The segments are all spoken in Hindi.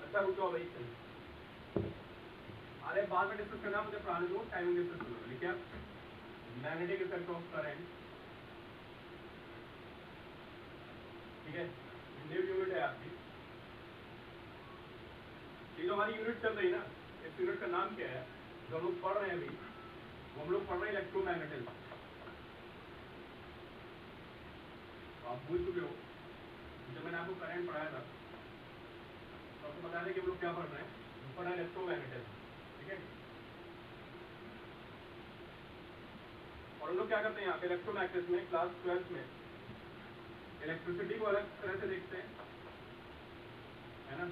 अच्छा रुक जाओ भाई, अरे बाद में डिस्कस करना, मुझे पढ़ाने दो, टाइमिंग डिस्कस करो। लिखिए मैग्नेटिक इफेक्ट ऑफ करंट, ठीक है, न्यू यूनिट है आपकी। ये जो हमारी यूनिट चल रही है ना, इस यूनिट का नाम क्या है जो हम लोग पढ़ रहे हैं अभी, वो हम लोग पढ़ रहे हैं इलेक्ट्रोमैग्नेटिज्म। आप भूल चुके हो, जब मैंने आपको करंट पढ़ाया था तो आपको बता दें कि हम लोग क्या पढ़ रहे हैं, हम पढ़ रहे हैं इलेक्ट्रोमैग्नेटिज्म, ठीक है। और हम लोग क्या करते हैं यहाँ पे इलेक्ट्रोमैग्नेटिज्म में, क्लास 12 में इलेक्ट्रिसिटी को अलग तरह से देखते हैं, है ना।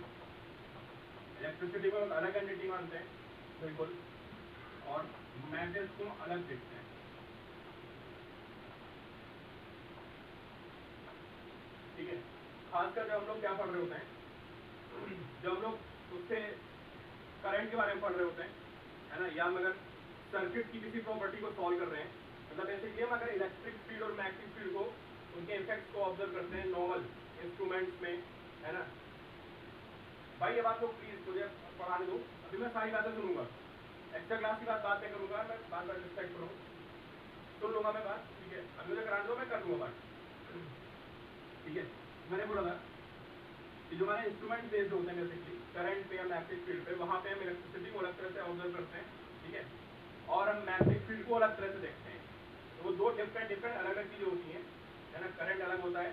इलेक्ट्रिसिटी को अलग एंटिटी मानते हैं, बिल्कुल, और मैटर्स को अलग देखते हैं, ठीक है। खासकर जब हम लोग क्या पढ़ रहे होते हैं, जब हम लोग उससे करंट के बारे में पढ़ रहे होते हैं, है ना, या मगर सर्किट की किसी प्रॉपर्टी को सॉल्व कर रहे हैं, मतलब बेसिकली हम अगर इलेक्ट्रिक फील्ड और मैग्नेटिक फील्ड को, उनके इफेक्ट्स को ऑब्जर्व करते हैं नॉर्मल इंस्ट्रूमेंट्स में, है ना। भाई ये बात को प्लीज मुझे पढ़ाने दो, अभी मैं सारी बातें सुनूंगा, एक्स्ट्रा क्लास की बातें करूंगा, मैं बार बार डिस्ट्रैक्ट करूँ, सुन लूंगा मैं बात, ठीक है। अभी मुझे कराने दो, मैं कर दूंगा बात, ठीक है। मैंने बोला था कि जो हमारे इंस्ट्रूमेंट बेस्ड होते हैं बेसिकली करंट पे या मैग्नेटिक फील्ड पे, वहाँ पे हम इलेक्ट्रिसिटी को अलग तरह से ऑब्जर्व करते हैं, ठीक है, और हम मैग्नेटिक फील्ड को अलग तरह से देखते हैं। तो वो दो डिफरेंट अलग अलग चीज़ें होती हैं, है ना। करंट अलग होता है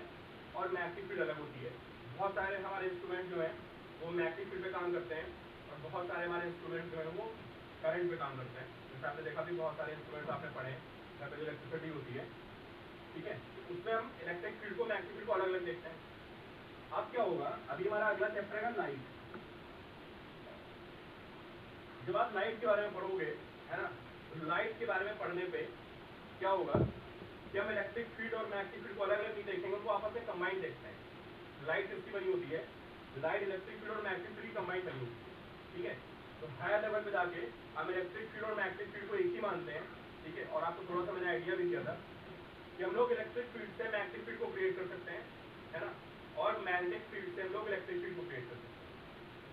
और मैग्नेटिक फील्ड अलग होती है। बहुत सारे हमारे इंस्ट्रूमेंट जो है वो मैग्नेटिक फील्ड पे काम करते हैं, और बहुत सारे हमारे इंस्ट्रूमेंट जो है वो करंट पे काम करते हैं। जैसे आपने देखा भी, बहुत सारे इंस्ट्रूमेंट आपने पढ़े जहाँ पे जो इलेक्ट्रिसिटी होती है, ठीक है, उसमें हम इलेक्ट्रिक फील्ड को मैग्नेटिक फील्ड को अलग अलग देखते हैं। अब क्या होगा, अभी हमारा अगला चैप्टर है लाइट। जब आप लाइट के बारे में पढ़ोगे, है ना, तो लाइट के बारे में पढ़ने पे क्या होगा कि हम इलेक्ट्रिक फील्ड और मैग्नेटिक फील्ड को अलग अलग नहीं देखेंगे, उनको आपस में कंबाइन देखते हैं। लाइट किसकी बनी होती है, लाइट इलेक्ट्रिक फील्ड और मैग्नेटिक फील्ड की कंबाइन बनी होती है, ठीक है। तो हायर लेवल पे जाके हम इलेक्ट्रिक फील्ड और मैग्नेटिक फील्ड को एक ही मानते हैं, ठीक है। और आपको थोड़ा सा मैंने आइडिया भी दिया था कि हम लोग इलेक्ट्रिक फील्ड से मैग्नेटिक फील्ड को क्रिएट कर सकते हैं, है ना, और मैग्नेटिक फील्ड से हम लोग इलेक्ट्रिक फील्ड को क्रिएट कर सकते हैं,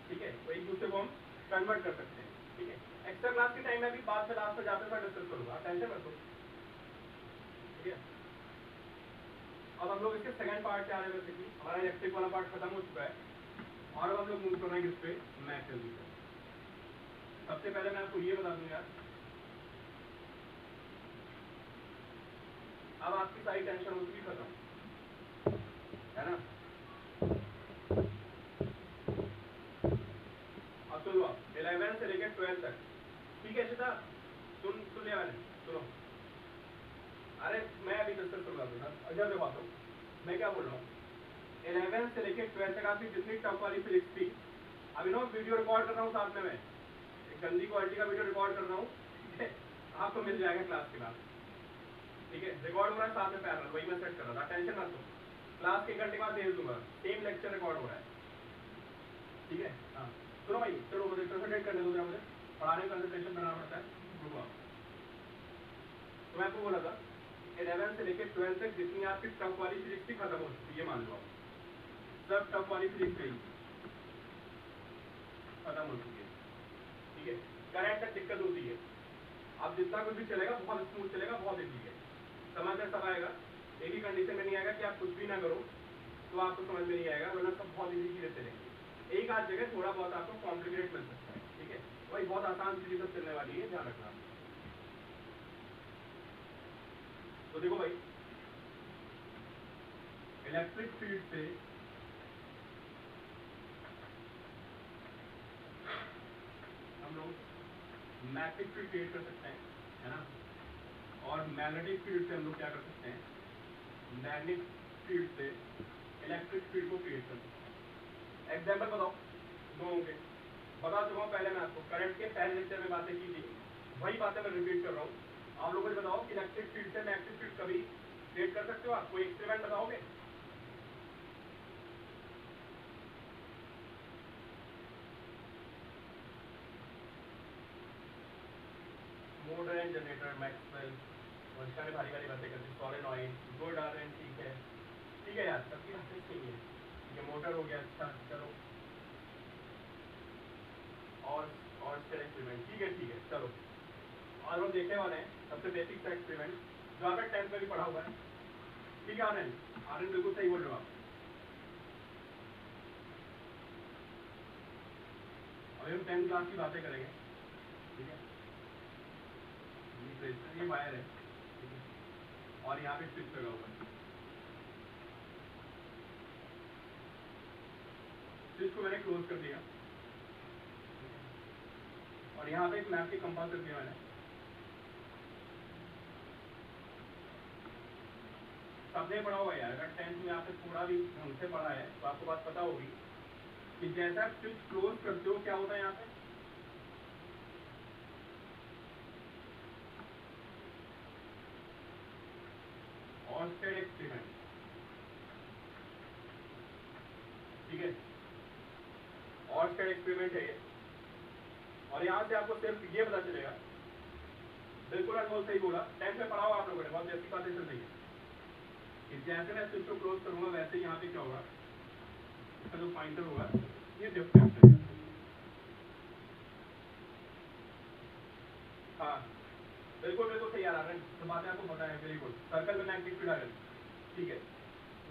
ठीक है। तो एक दूसरे को हम कन्वर्ट कर सकते हैं, ठीक है। एक्स्ट्रा क्लास के टाइम में भी बात से लास्ट में जाते हुए डिस्कस करूंगा, टेंशन मत लो, ठीक है। अब हम लोग इसके सेकंड पार्ट से आ रहे हैं। बेसिकली हमारा इलेक्ट्रिक वाला पार्ट खत्म हो चुका है, और अब हम लोग मूव कर रहे हैं किस पे, मैग्नेटिज्म पे। सबसे पहले मैं आपको ये बता दूं यार, अब आपकी सारी टेंशन हो चुकी खत्म, है ना। अब सुनो, 11 से लेकर 12 तक, ठीक है सीता, सुन लिया मैंने, सुनो। अरे मैं अभी डिस्कस कर रहा था, अच्छा देखो आता हूँ मैं क्या बोल रहा हूँ। 11 से लेकर 12 तक आपकी जितनी टफ वाली फिजिक्स थी, अभी ना वीडियो रिकॉर्ड कर रहा हूँ साथ में, मैं एक गंदी क्वालिटी का वीडियो रिकॉर्ड कर रहा हूँ, ठीक है, आपको मिल जाएगा क्लास के बाद, ठीक है। रिकॉर्ड हो रहा है साथ में पैरेलल, वही मैं सेट कर रहा था, टेंशन मत लो, क्लास के घंटे बाद भेज दूंगा, सेम लेक्चर रिकॉर्ड हो रहा है, ठीक है। हाँ सुनो भाई, चलो मुझे कंसंट्रेट करने दो, मुझे पढ़ाने में कंसंट्रेशन करना पड़ता है, रुको। तो मैं आपको बोला था 11 से लेकर 12 तक जितनी आपकी टफ वाली फिजिक्स थी खत्म हो चुकी है, ये मान लो आप, सब टफ वाली फिजिक्स गई, खत्म हो चुकी है, ठीक है। करंट तक दिक्कत होती है, अब जितना कुछ भी चलेगा बहुत स्मूथ चलेगा, बहुत इजी है, समझ में सब आएगा। एक ही कंडीशन में नहीं आएगा कि आप कुछ भी ना करो तो आपको समझ में नहीं आएगा, वरना सब बहुत इजी चीजें चलेंगी। एक आध जगह थोड़ा बहुत आपको कॉम्प्लिकेट मिल सकता है, ठीक है, वही बहुत आसान चीजें सब चलने वाली है, ध्यान रखना। तो देखो भाई, इलेक्ट्रिक फील्ड से हम लोग मैग्नेटिक फील्ड क्रिएट कर सकते हैं, है ना, और मैग्नेटिक फील्ड से हम लोग क्या कर सकते हैं, मैग्नेटिक फील्ड से इलेक्ट्रिक फील्ड को क्रिएट कर सकते हैं। एग्जाम्पल बताओ दोनों के, बता चुका हूँ पहले, मैं आपको करंट के पहले लेक्चर में बातें की थी, वही बातें मैं रिपीट कर रहा हूँ। आप लोगों को बताओ कि इलेक्ट्रिक फील्ड से मैग्नेटिक फील्ड कभी क्रिएट कर सकते हो आप, कोई एक्सपेरिमेंट बताओगे? मोटर एंड जनरेटर, मैक्सवेल, और इसका भारी भारी बातें करते, सोलेनॉइड, गुड आयरन, ठीक है यार, सबकी बातें सही है, ये मोटर हो गया, अच्छा चलो। ऑर्स्टेड एक्सपेरिमेंट, ठीक है चलो। और हम देखने वाले हैं सबसे बेसिक सा एक्सपेरिमेंट जो आपने 10th में भी पढ़ा हुआ है, ठीक है। आनंद बिल्कुल सही बोल रहे हो आप। अभी हम 10th क्लास की बातें करेंगे, ठीक है। ये वायर है, ठीक है, और यहाँ पे स्विच लगा हुआ है। स्विच को मैंने क्लोज कर दिया और यहाँ पे एक मैप की कंपास कर दिया मैंने। सबने पढ़ा हुआ यार, अगर 10th में आपने थोड़ा भी हमसे पढ़ा है तो आपको बात पता होगी कि जैसा आप स्विच क्लोज करते हो क्या होता है यहाँ पे, ऑर्स्टेड एक्सपेरिमेंट, ठीक है। ऑर्स्टेड एक्सपेरिमेंट है ये, और यहाँ से आपको सिर्फ ये पता चलेगा, बिल्कुल अनमोल सही बोला, 10th में पढ़ा हुआ आप लोगों ने, बहुत जैसी बातें चल रही है कि जैसे मैं स्विच को क्लोज करूंगा वैसे यहाँ पे क्या होगा, इसका जो पॉइंटर होगा ये डिफरेंस है। हाँ बिल्कुल सही आ रहा है, तो बातें आपको पता है, वेरी गुड। सर्कल में मैग्नेटिक फील्ड आ गई, ठीक है,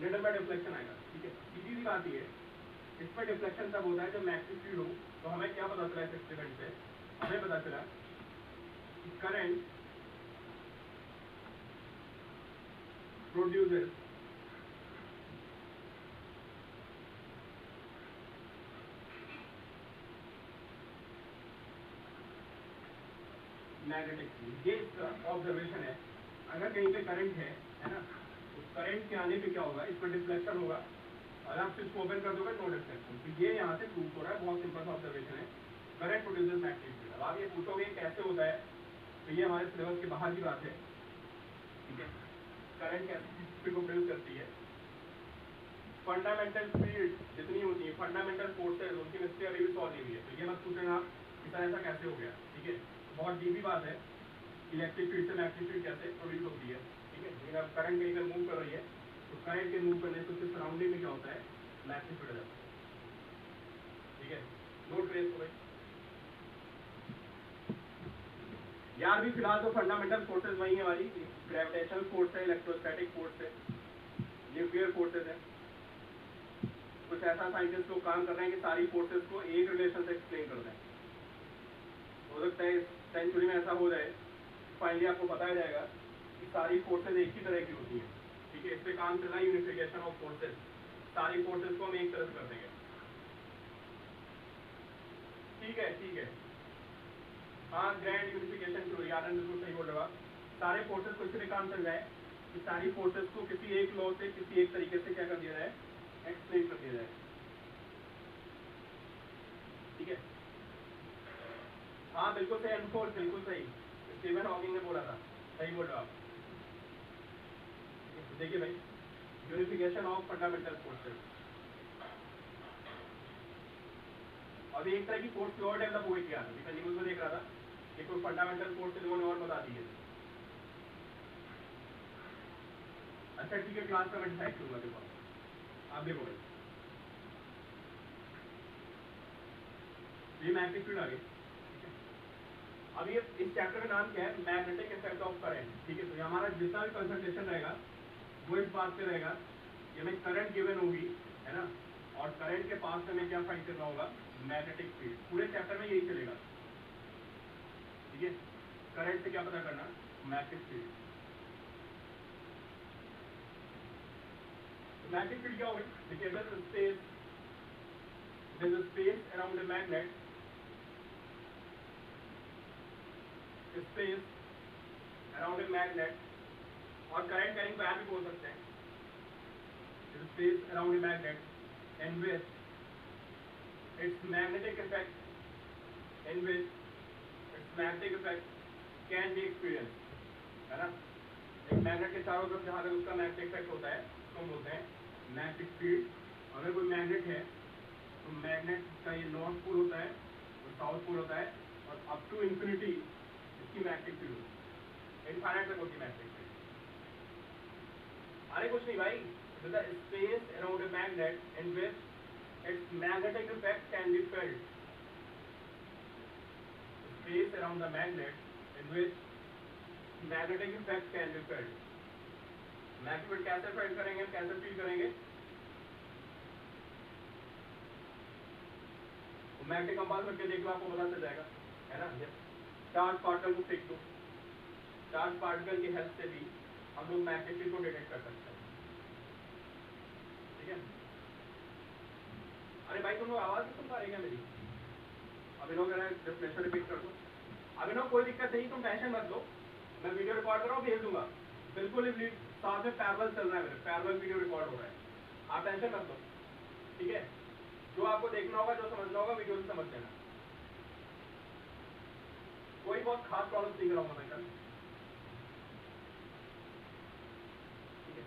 निडल में डिफ्लेक्शन आएगा, ठीक है। सीधी सी बात ये, इसमें डिफ्लेक्शन तब होता है जब मैग्नेटिक फील्ड हो। तो हमें क्या पता चला इस एक्सपेरिमेंट से, हमें पता चला कि करंट प्रोड्यूसेस मैग्नेटिक फील्ड। ये इसका ऑब्जर्वेशन है, अगर कहीं पे करंट है ना, तो करंट के आने पे क्या होगा, इस पर डिफ्लेक्शन होगा, और आप स्विच को ओपन कर दोगे नो डिफ्लेक्शन। तो ये यहाँ से प्रूव हो रहा है, बहुत सिंपल सा ऑब्जर्वेशन है, करंट प्रोड्यूसेस मैग्नेटिक फील्ड। अब आप ये पूछोगे कैसे होता है, तो ये हमारे सिलेबस के बाहर की बात है, ठीक है। करंट कैसे फील्ड को प्रोड्यूस करती है, फंडामेंटल फील्ड जितनी होती है, फंडामेंटल फोर्सेज, उनकी मिस्ट्री अभी भी सॉल्व नहीं हुई है। तो ये मत पूछना आप कि सर ऐसा कैसे हो गया, ठीक है, बहुत डीपी बात है, इलेक्ट्रिक फील्ड से मैग्नेटिक फील्ड कैसे प्रोड्यूस होती है, ठीक है। लेकिन अब करंट कहीं पर मूव कर रही है, तो करंट के मूव करने से उसके सराउंडिंग में क्या होता है, मैग्नेटिक फील्ड जाता है, ठीक है। नोट करें इसको भाई यार। भी फिलहाल तो फंडामेंटल फोर्सेज वही है हमारी, ग्रेविटेशनल फोर्स है, इलेक्ट्रोस्टैटिक फोर्स है, न्यूक्लियर फोर्सेज है। कुछ ऐसा साइंटिस्ट लोग काम कर रहे हैं कि सारी फोर्सेस को एक रिलेशन से एक्सप्लेन कर दें। हो सकता है इस सेंचुरी में ऐसा हो जाए, फाइनली आपको बताया जाएगा कि सारी फोर्सेस एक ही तरह की होती हैं, ठीक है। इस पे काम चल रहा है, यूनिफिकेशन ऑफ फोर्सेस, सारी फोर्सेस को हम एक तरह से कर देंगे, ठीक है। हाँ, ग्रैंड यूनिफिकेशन थ्योरी, आनंद बिल्कुल सही बोल रहे हो आप। सारे फोर्सेस को इसलिए काम चल जाए कि सारी फोर्सेस को किसी एक लॉ से, किसी एक तरीके से क्या कर दिया जाए, एक्सप्लेन कर दिया जाए, ठीक है। हाँ बिल्कुल सही अनफोर्स, बिल्कुल सही, स्टीफन हॉकिंग ने बोला था, सही बोल रहे हो आप। देखिए भाई, यूनिफिकेशन ऑफ फंडामेंटल फोर्सेस, अभी एक तरह की फोर्स की और डेवलप हुई थी, अभी न्यूज में देख रहा था कि कोई फंडामेंटल फोर्स लोगों ने और बता दी है। अच्छा ठीक है, क्लास में मैं डिसाइड करूंगा, देखो आप देखो भाई, ये मैग्नेटिक फील्ड आ गई। अब ये इस चैप्टर का नाम क्या है, मैग्नेटिक इफेक्ट ऑफ करंट, ठीक है। तो ये हमारा जितना भी कंसंट्रेशन रहेगा वो इस बात पे रहेगा कि हमें करंट गिवन होगी, है ना, और करंट के पास हमें क्या फाइंड करना होगा, मैग्नेटिक फील्ड। पूरे चैप्टर में यही चलेगा, ठीक है। करंट से क्या पता करना, मैग्नेटिक फील्ड। मैग्नेटिक फील्ड क्या होगी, देखिए there is a space around a magnet, space around a magnet, और करंट कैरिंग को भी बोल सकते हैं, space around a magnet in which its magnetic effect can be experienced, है ना। एक मैग्नेट के चारों तरफ जहाँ तक उसका मैग्नेटिक इफेक्ट होता है उसको हम बोलते हैं मैग्नेटिक फील्ड। अगर कोई मैग्नेट है तो मैग्नेट का ये नॉर्थ पोल होता है और साउथ पोल होता है, और अप टू इंफिनिटी इसकी मैग्नेटिक फील्ड होती है, इनफाइनाइट तक होती है मैग्नेटिक फील्ड। अरे कुछ नहीं भाई, the space around a magnet in which its magnetic effect can be felt, space around the magnet in which magnetic effect can be felt. Magnet कैसे फील करेंगे, कैसे फील करेंगे? मैग्नेटिक कंपास करके देख लो, आपको पता चल जाएगा, है ना। चार्ज पार्टिकल को फेंक दो, चार्ज पार्टिकल की हेल्प से भी हम लोग मैग्नेटिक फील्ड को डिटेक्ट कर सकते हैं, ठीक है। अरे भाई तुम लोग आवाज नहीं सुन पा रहे क्या मेरी? अभिनव कह रहा है डेफिनेशन रिपीट कर दो। अभिनव कोई दिक्कत नहीं, तुम टेंशन मत लो, मैं वीडियो रिकॉर्ड कर रहा हूँ, भेज दूंगा, बिल्कुल साथ में पैरेलल चल रहा है, मेरे पैरेलल वीडियो रिकॉर्ड हो रहा है, आप टेंशन मत लो, ठीक है। जो आपको देखना होगा, जो समझना होगा, वीडियो से समझ लेना, कोई बहुत खास प्रॉब्लम नहीं कराऊंगा मैं कल, ठीक है।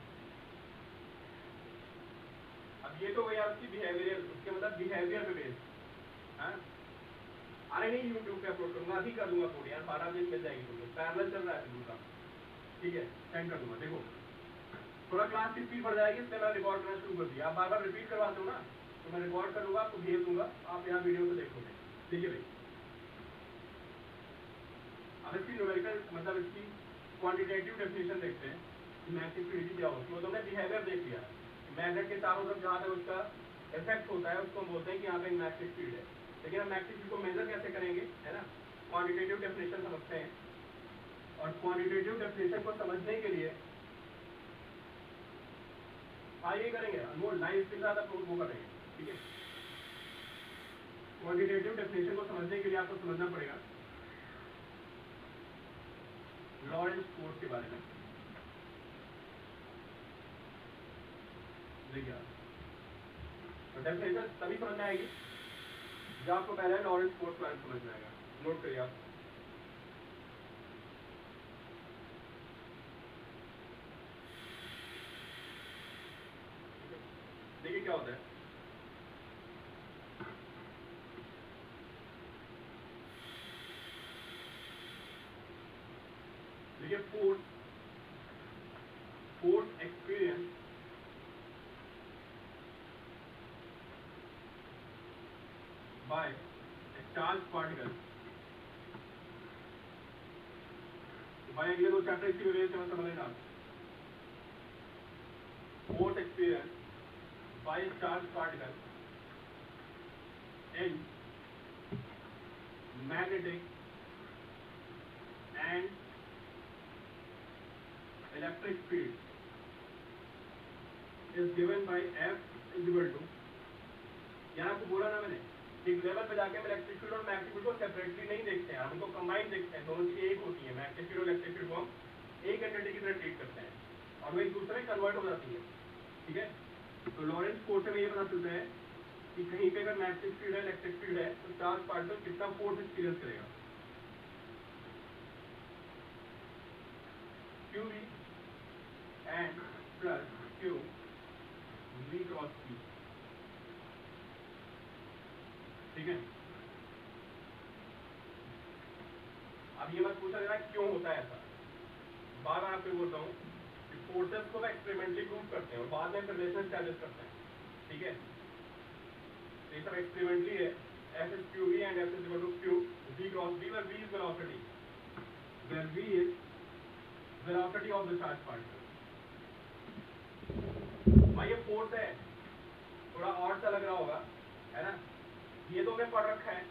अब ये तो भैया उसकी बिहेवियर, उसके मतलब बिहेवियर पे बेस्ड, हाँ। अरे नहीं यूट्यूब पे अपलोड करूंगा, अभी कर दूंगा थोड़ी यार, 12 दिन मिल जाएगी तुमको, पैरेलल चल रहा है दूसरा, ठीक है, सेंड कर दूंगा। देखो थोड़ा क्लास की स्पीड बढ़ जाएगी, इसलिए मैं रिकॉर्ड करना शुरू कर दिया, आप बार बार रिपीट करवाते हो ना, तो मैं रिकॉर्ड करूंगा, आपको भेज दूंगा, आप यहाँ वीडियो को देखोगे, देखिए भाई। अब इसकी न्यूमेरिकल मतलब इसकी क्वांटिटेटिव डेफिनेशन देखते हैं, मैग्नेटिक फील्ड क्या होती है। तो हमने बिहेवियर देख लिया, मैग्नेट के चारों तरफ जहाँ तक उसका इफेक्ट होता है उसको हम बोलते हैं कि यहाँ पे मैग्नेटिक फील्ड है। लेकिन हम मैग्नेटिक फील्ड को मेजर कैसे करेंगे, है ना, क्वांटिटेटिव डेफिनेशन समझते हैं, और क्वांटिटेटिव डेफिनेशन को समझने के लिए आगे करेंगे, अनमोल लाइव के साथ आप वो करेंगे, ठीक है। क्वांटिटेटिव डेफिनेशन को समझने के लिए आपको समझना पड़ेगा लॉरेंस फोर्स के बारे में, देखिए तो डेफिनेशन तभी समझ में आएगी जब आपको पहले लॉरेंस फोर्स के बारे में समझ में आएगा। नोट करिए आप, देखिए क्या होता है, देखिए force experience by a charged particle, भाई अगले दो चैप्टर इसी वजह से मैं समझ लेना। Force experience by a charged particle in magnetic and electric field is given by F is equal to, यहाँ आपको बोला ना मैंने, एक लेवल पे जाके हम इलेक्ट्रिक फील्ड और मैग्नेटिक फील्ड को सेपरेटली नहीं देखते हैं, हम उनको कंबाइन देखते हैं, दोनों चीजें एक होती है, मैग्नेटिक फील्ड और इलेक्ट्रिक फील्ड को हम एक एंटिटी की तरह ट्रीट करते हैं और वो एक दूसरे में कन्वर्ट हो जाती है, ठीक है। तो लॉरेंस फोर्स में ये पता चलता है कि कहीं पे अगर मैग्नेटिक फील्ड है, इलेक्ट्रिक फील्ड है, तो चार्ज पार्टिकल कितना फोर्स एक्सपीरियंस करेगा, QV and plus Q V cross P, ठीक है। अब ये मत पूछा जा रहा है क्यों होता है ऐसा, बार बार आपको बोलता हूँ कि फोर्सेस को एक्सपेरिमेंटली प्रूव करते हैं और बाद में रिलेशन एस्टैब्लिश करते हैं, ठीक है। तो ये सब एक्सपेरिमेंटली है, F is QV and F is equal to Q V cross B, where V is velocity, where V is velocity of the charged particle। भाई ये फोर्स है, थोड़ा और सा लग रहा होगा, है ना, ये तो हमने पढ़ रखा है,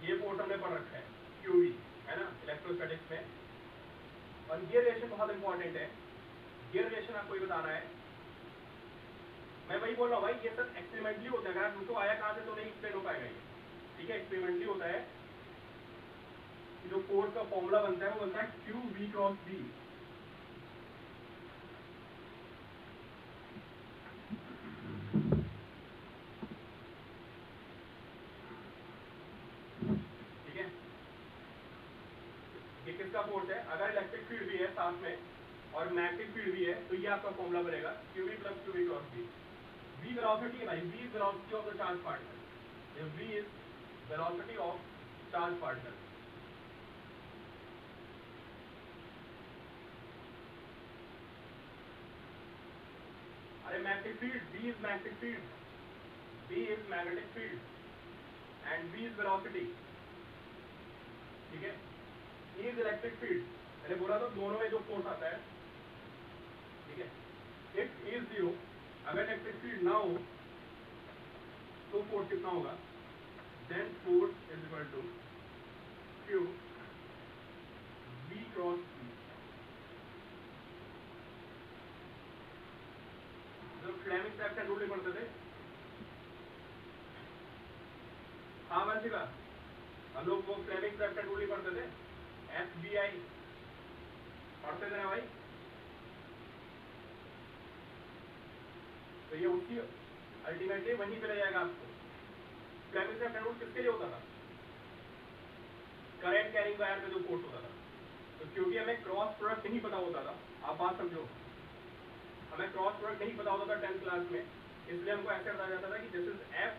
ये फोर्स हमने पढ़ रखा है QV, है ना, इलेक्ट्रोस्टैटिक्स में। और ये रिलेशन बहुत इंपॉर्टेंट है, ये रिलेशन आपको ये बताना है, मैं वही बोल रहा हूँ भाई, ये सब एक्सपेरिमेंटली होता है, अगर आप उसको आया कहाँ से तो नहीं एक्सप्लेन हो पाएगा ये, ठीक है। एक्सपेरिमेंटली होता है कि जो फोर्स का फॉर्मूला बनता है वो बनता है QV क्रॉस B, किसका फोर्स है, अगर इलेक्ट्रिक फील्ड भी है साथ में और मैग्नेटिक फील्ड भी है, तो ये आपका फॉर्मूला बनेगा QV plus QV cross B। V velocity है भाई, V is velocity of the charge particle, ये V is velocity of charge particle. अरे magnetic field, V is magnetic field, V is magnetic field and V is velocity, ठीक है। इज इलेक्ट्रिक फील्ड मैंने बोला तो दोनों में जो फोर्स आता है, ठीक है, इफ इज जीरो, अगर इलेक्ट्रिक फील्ड ना हो तो फोर्स कितना होगा, then force is equal to Q B cross E. जब फ्लेमिंग सेक्शन रूल पढ़ते थे, हाँ वंशिका, हम लोग वो फ्लेमिंग सेक्शन रूल पढ़ते थे, FBI पढ़ते थे ना भाई। तो ये उसी अल्टीमेटली वहीं पे ले जाएगा आपको। फ्लेमिंग सेक्शन रूल किसके लिए होता था, करंट कैरिंग वायर में जो फोर्स होता था। तो क्योंकि हमें क्रॉस प्रोडक्ट नहीं पता होता था, आप बात समझो, हमें क्रॉस प्रोडक्ट नहीं पता होता था 10th क्लास में, इसलिए हमको ऐसे बताया जाता था कि this is F,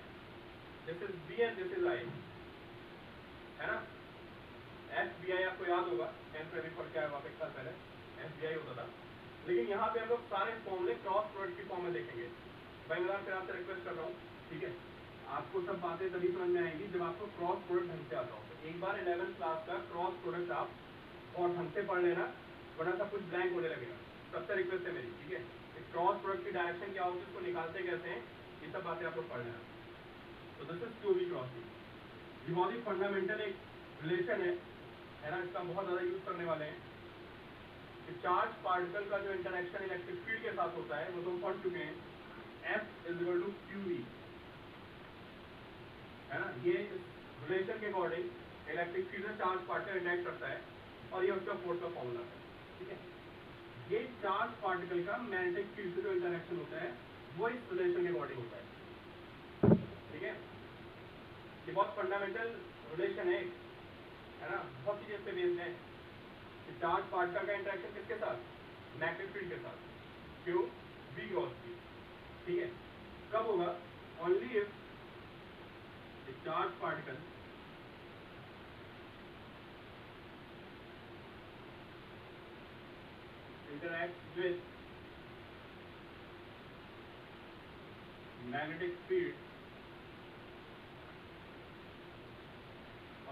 this is B and this is I, है ना। FBI आपको याद होगा, 10th में भी पढ़ के आया हुआ एक साल पहले, FBI होता था। लेकिन यहाँ पे हम लोग सारे फॉर्मूले क्रॉस प्रोडक्ट की फॉर्म में देखेंगे। भाई मैं फिर आपसे रिक्वेस्ट कर रहा हूँ, ठीक है, आपको सब बातें तभी समझ में आएंगी जब आपको क्रॉस प्रोडक्ट ढंग से आता हो। तो एक बार 11th क्लास का क्रॉस प्रोडक्ट आप और ढंग से पढ़ लेना, वरना सब कुछ ब्लैंक होने लगेगा। सबसे रिक्वेस्ट है मेरी, ठीक है, क्रॉस प्रोडक्ट की डायरेक्शन क्या होती है, उसको निकालते कैसे हैं, ये सब बातें आपको पढ़ लेना। तो दिस इज क्यूबी क्रॉसिंग, ये बहुत ही फंडामेंटल एक रिलेशन है ना, इसका बहुत ज़्यादा यूज करने वाले हैं। चार्ज पार्टिकल का जो इंटरेक्शन इलेक्ट्रिक फील्ड के साथ होता है वो तो हम पढ़ चुके हैं, F is equal to QE, है ना। ये रिलेशन के अकॉर्डिंग इलेक्ट्रिक फील्ड में चार्ज पार्टिकल इंटरेक्ट करता है और ये उसका फोर्स का फॉर्मूला है, ठीक है। ये चार्ज पार्टिकल का मैग्नेटिक फील्ड से जो इंटरेक्शन होता है वो इस रिलेशन के अकॉर्डिंग होता है, ठीक है। ये बहुत फंडामेंटल रिलेशन है ना, बहुत चीजें इस पे बेस्ड है। चार्ज पार्टिकल का इंटरेक्शन किसके साथ, मैग्नेटिक फील्ड के साथ, क्यों, बी क्रॉस बी, ठीक है। कब होगा, only if charge particle interact with magnetic field,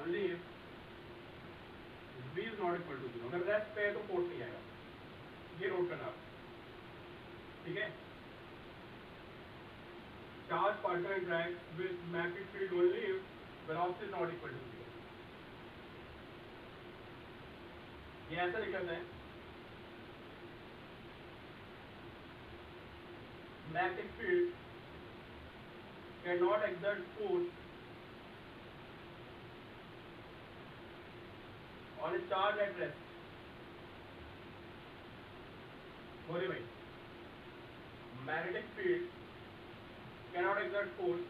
only if V is not equal to 0। अगर रेस्ट पे है तो फोर्स नहीं आएगा, ये नोट करना आप, ठीक है। Charge particle interact with magnetic field only if velocity is not equal to 0। ये ऐसा लिखते हैं, magnetic field can not exert force on a charge at rest। बोले भाई, magnetic field cannot exert force,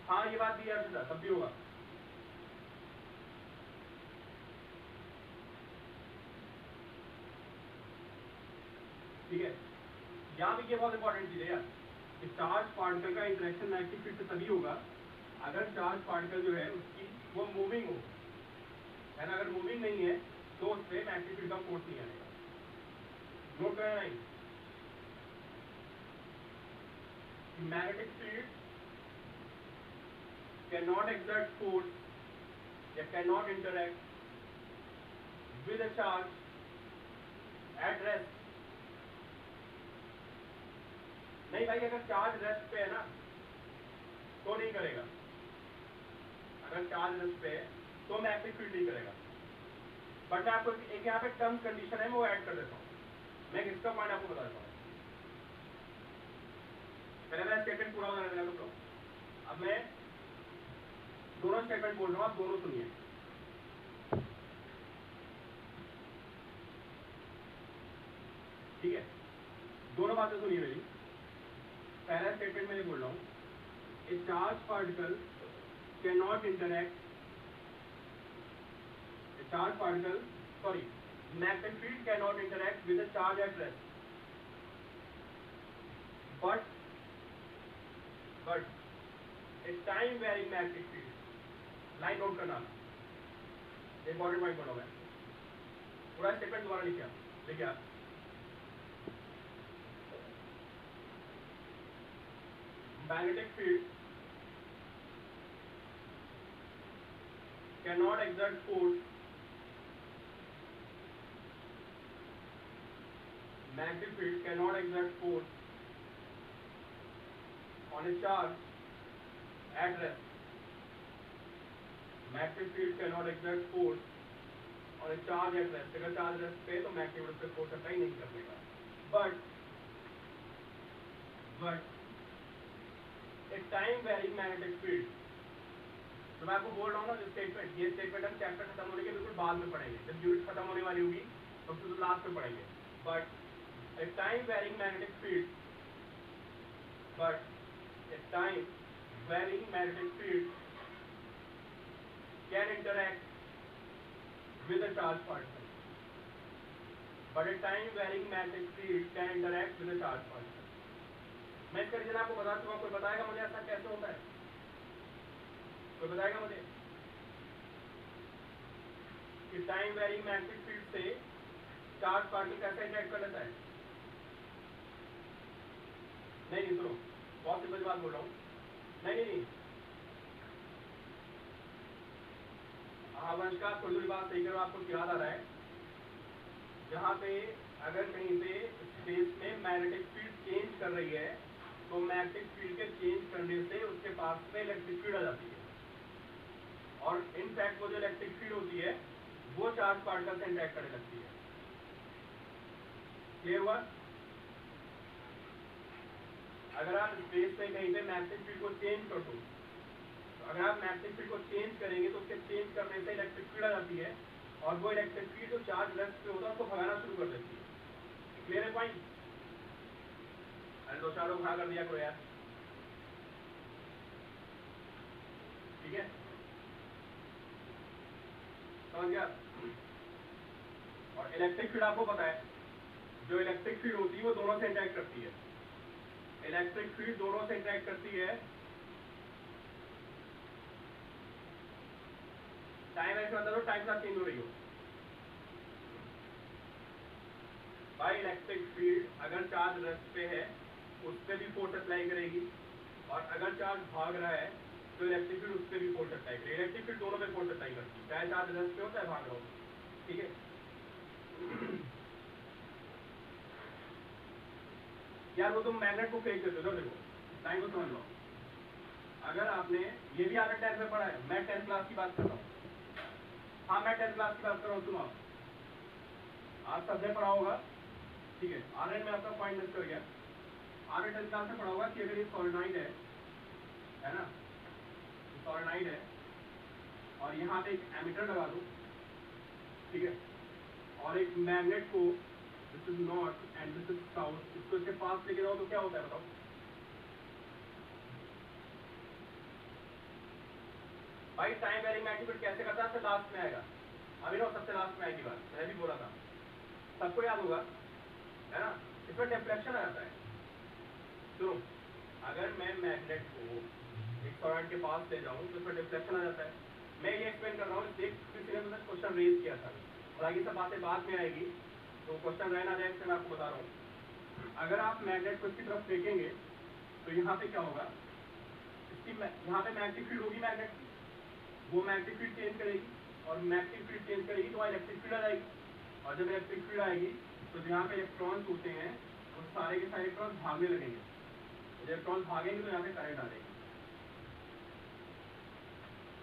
हाँ ये बात भी है, तब भी होगा। ठीक है, यहाँ भी ये बहुत इंपॉर्टेंट चीज है यार, कि चार्ज पार्टिकल का इंटरेक्शन मैग्नेटिक फील्ड से तभी होगा अगर चार्ज पार्टिकल जो है उसकी वो मूविंग हो, है ना। अगर मूविंग नहीं है तो उस पर मैग्नेटिक फील्ड का फोर्स नहीं आएगा, नोट करना नहीं। Magnetic field can not exert force या can not interact with a charge at rest. नहीं भाई, अगर चार्ज रेस्ट पे है ना तो नहीं करेगा, अगर चार्ज रेस्ट पे है तो मैग्नेटिक फील्ड नहीं करेगा। बट मैं आपको एक यहाँ पे टर्म्स कंडीशन है, मैं वो ऐड कर देता हूँ। मैं इसका पॉइंट आपको बता देता हूँ, पहले मैं स्टेटमेंट पूरा होने देना तो। अब मैं दोनों स्टेटमेंट बोल रहा हूँ, आप दोनों सुनिए। ठीक है, दोनों बातें सुनिए मेरी। पहला स्टेटमेंट मैं बोल रहा हूँ, ए charge particle can not interact, charge particle, sorry, magnetic field cannot interact with a charge at rest, but a time varying magnetic field, line note करना, इंपॉर्टेंट पॉइंट बोला मैं, पूरा स्टेटमेंट दोबारा लिखे आप। Magnetic field cannot exert force, magnetic field cannot exert force on a charge at rest. Magnetic field cannot exert force on a charge at rest. अगर चार्ज रेस्ट पे तो मैग्नेटिक फील्ड उस पर फोर्स अप्लाई नहीं कर पाएगा. But a time varying magnetic field, तो मैं आपको बोल रहा हूँ ना, जो स्टेटमेंट, ये स्टेटमेंट हम चैप्टर खत्म होने के बिल्कुल बाद में पढ़ेंगे, जब यूनिट खत्म होने वाली होगी तो फिर लास्ट में पढ़ेंगे. But a time varying magnetic field, can interact with a charged particle. But a time varying magnetic field can interact with a charged particle. मैं इसका रीजन आपको बता चुका. कोई बताएगा मुझे ऐसा कैसे होता है? कोई बताएगा मुझे कि टाइम वेरिंग मैग्नेटिक फील्ड से चार्ज पार्टिकल कैसे इंटरेक्ट कर लेता है? नहीं सुनो, बहुत सिंपल बात बोल रहा हूँ. नहीं हाँ वंश का थोड़ी बात सही करो. आपको याद आ रहा है जहाँ पे अगर कहीं पे स्पेस में मैग्नेटिक फील्ड चेंज कर रही है तो मैग्नेटिक फील्ड के चेंज करने से उसके पास में इलेक्ट्रिक फील्ड आ जाती है. और इनफैक्ट वो जो इलेक्ट्रिक फील्ड होती है वो चार्ज पार्टिकल से इंटरेक्ट करने लगती है. क्लियर हुआ? अगर आप स्पेस में कहीं पे मैग्नेटिक फील्ड को चेंज कर दो, अगर आप मैग्नेटिक फील्ड को चेंज करेंगे तो उसके चेंज करने से इलेक्ट्रिक फील्ड आ जाती है और वो इलेक्ट्रिक फील्ड जो चार्ज रेस्ट पे होता है उसको भगाना शुरू कर देती है. क्लियर है पॉइंट? अरे दो चार लोग हाँ कर दिया करो यार. ठीक है, समझ गया? और इलेक्ट्रिक फील्ड आपको पता है, जो इलेक्ट्रिक फील्ड होती है वो दोनों से इंटरेक्ट करती है. इलेक्ट्रिक फील्ड दोनों से इंटरेक्ट करती है. टाइम ऐसे मतलब टाइम साथ चेंज हो रही हो. भाई इलेक्ट्रिक फील्ड अगर चार्ज रेस्ट पे है उस पर भी फोर्स अप्लाई करेगी और अगर चार्ज भाग रहा है तो इलेक्ट्रिक फील्ड उस पर भी फोर्स अप्लाई करेगी. इलेक्ट्रिक फील्ड दोनों पे फोर्स अप्लाई करती है, चाहे चार्ज रेस्ट पे हो चाहे भाग रहा हो. ठीक है, यार वो तुम मैग्नेट को फेंक देते हो. देखो लाइन को समझ लो. अगर आपने ये भी आपने 10th में पढ़ा है, मैं 10th क्लास की बात कर रहा हूँ. हाँ मैं 10th क्लास की बात कर रहा हूँ. सुनो, आप सबने पढ़ा होगा. ठीक है, आरएन में आपका पॉइंट मिस कर गया. आपने 10th क्लास में पढ़ा होगा कि अगर ये सॉलिनॉइड है ना, सॉलिनॉइड है और यहाँ पे एक एमीटर लगा दो. ठीक है, और एक मैग्नेट को this is north and this is south, इसको इसके पास लेके जाओ तो क्या होता है बताओ? भाई टाइम वेरिंग मैग्नेटिक फील्ड कैसे करता है? सबसे लास्ट में आएगा. अभी ना सबसे लास्ट में आएगी बात, मैं भी बोला था, सबको याद होगा है ना. इसमें डिफ्लेक्शन आ जाता है. तो अगर मैं मैग्नेट को एक सॉलिड के पास ले जाऊं तो इसमें डिफ्लेक्शन आ जाता है. मैं ये एक्सप्लेन कर रहा हूँ, किसी ने मुझे क्वेश्चन रेज किया था और आगे सब बातें बाद में आएगी तो क्वेश्चन रहना जाए, इससे मैं आपको बता रहा हूँ. अगर आप मैग्नेट को इसकी तरफ फेंकेंगे तो यहाँ पे क्या होगा? इसकी यहाँ पे मैग्नेटिक फील्ड होगी, मैग्नेट वो मैग्नेटिक फील्ड चेंज करेगी और मैग्नेटिक फील्ड चेंज करेगी तो वहाँ इलेक्ट्रिक फील्ड आ जाएगी. और जब इलेक्ट्रिक फील्ड आएगी तो जहाँ पे इलेक्ट्रॉन्स होते हैं वो सारे के सारे इलेक्ट्रॉन्स भागने लगेंगे. इलेक्ट्रॉन्स भागेंगे तो यहाँ पे करंट आ जाएगी.